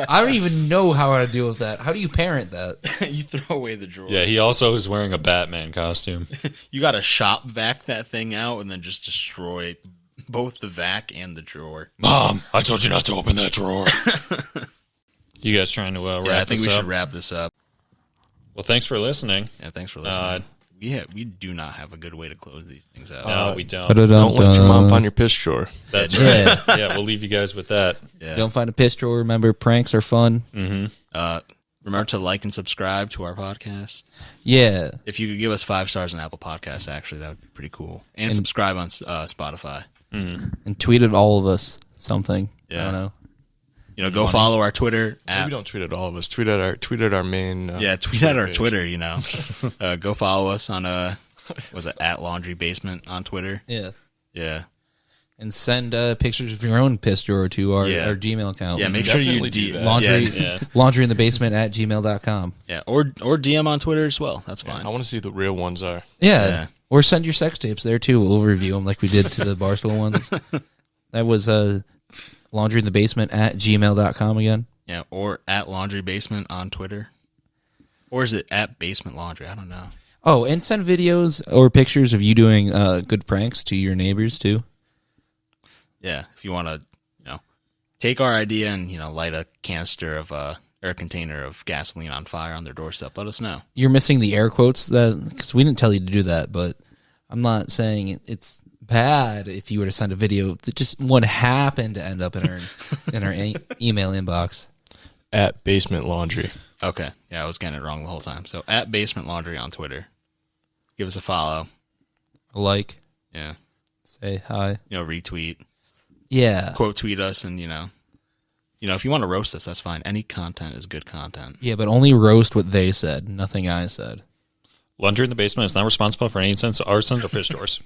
I don't even know how to deal with that. How do you parent that? You throw away the drawer. Yeah, he also is wearing a Batman costume. You got to shop vac that thing out and then just destroy both the vac and the drawer. Mom, I told you not to open that drawer. You guys trying to wrap this up? Yeah, I think we should wrap this up. Well, thanks for listening. Yeah, thanks for listening. We do not have a good way to close these things out. No, we don't. Don't let your mom find your piss drawer. That's right. Yeah, we'll leave you guys with that. Yeah. Don't find a piss drawer. Remember, pranks are fun. Mm-hmm. Remember to like and subscribe to our podcast. Yeah. If you could give us 5 stars on Apple Podcasts, actually, that would be pretty cool. And subscribe on Spotify. And tweet at all of us something. Yeah. I don't know. Go follow our Twitter. Maybe don't tweet at all of us. Tweet at our main. Tweet at our Twitter. Go follow us on was it at Laundry Basement on Twitter? Yeah. Yeah. And send pictures of your own piss drawer to our Gmail account. Yeah, make sure you Definitely do that. laundry in the basement at gmail.com. Yeah, or DM on Twiiter as well. That's fine. I want to see who the real ones are. Yeah. Or send your sex tapes there too. We'll review them like we did to the Barstool ones. That was laundry in the basement at gmail.com again. Yeah, or at Laundry Basement on Twitter. Or is it at Basement Laundry? I don't know. Oh, and send videos or pictures of you doing good pranks to your neighbors too. Yeah, if you want to, take our idea and, light a canister of or a container of gasoline on fire on their doorstep, let us know. You're missing the air quotes because we didn't tell you to do that, but I'm not saying it's bad if you were to send a video that just would happen to end up in our email inbox. At Basement Laundry. Okay. Yeah, I was getting it wrong the whole time. So at Basement Laundry on Twitter. Give us a follow. A like. Yeah. Say hi. Retweet. Yeah. Quote tweet us and, if you want to roast us, that's fine. Any content is good content. Yeah, but only roast what they said, nothing I said. Laundry in the Basement is not responsible for any sense of arson or piss drawers.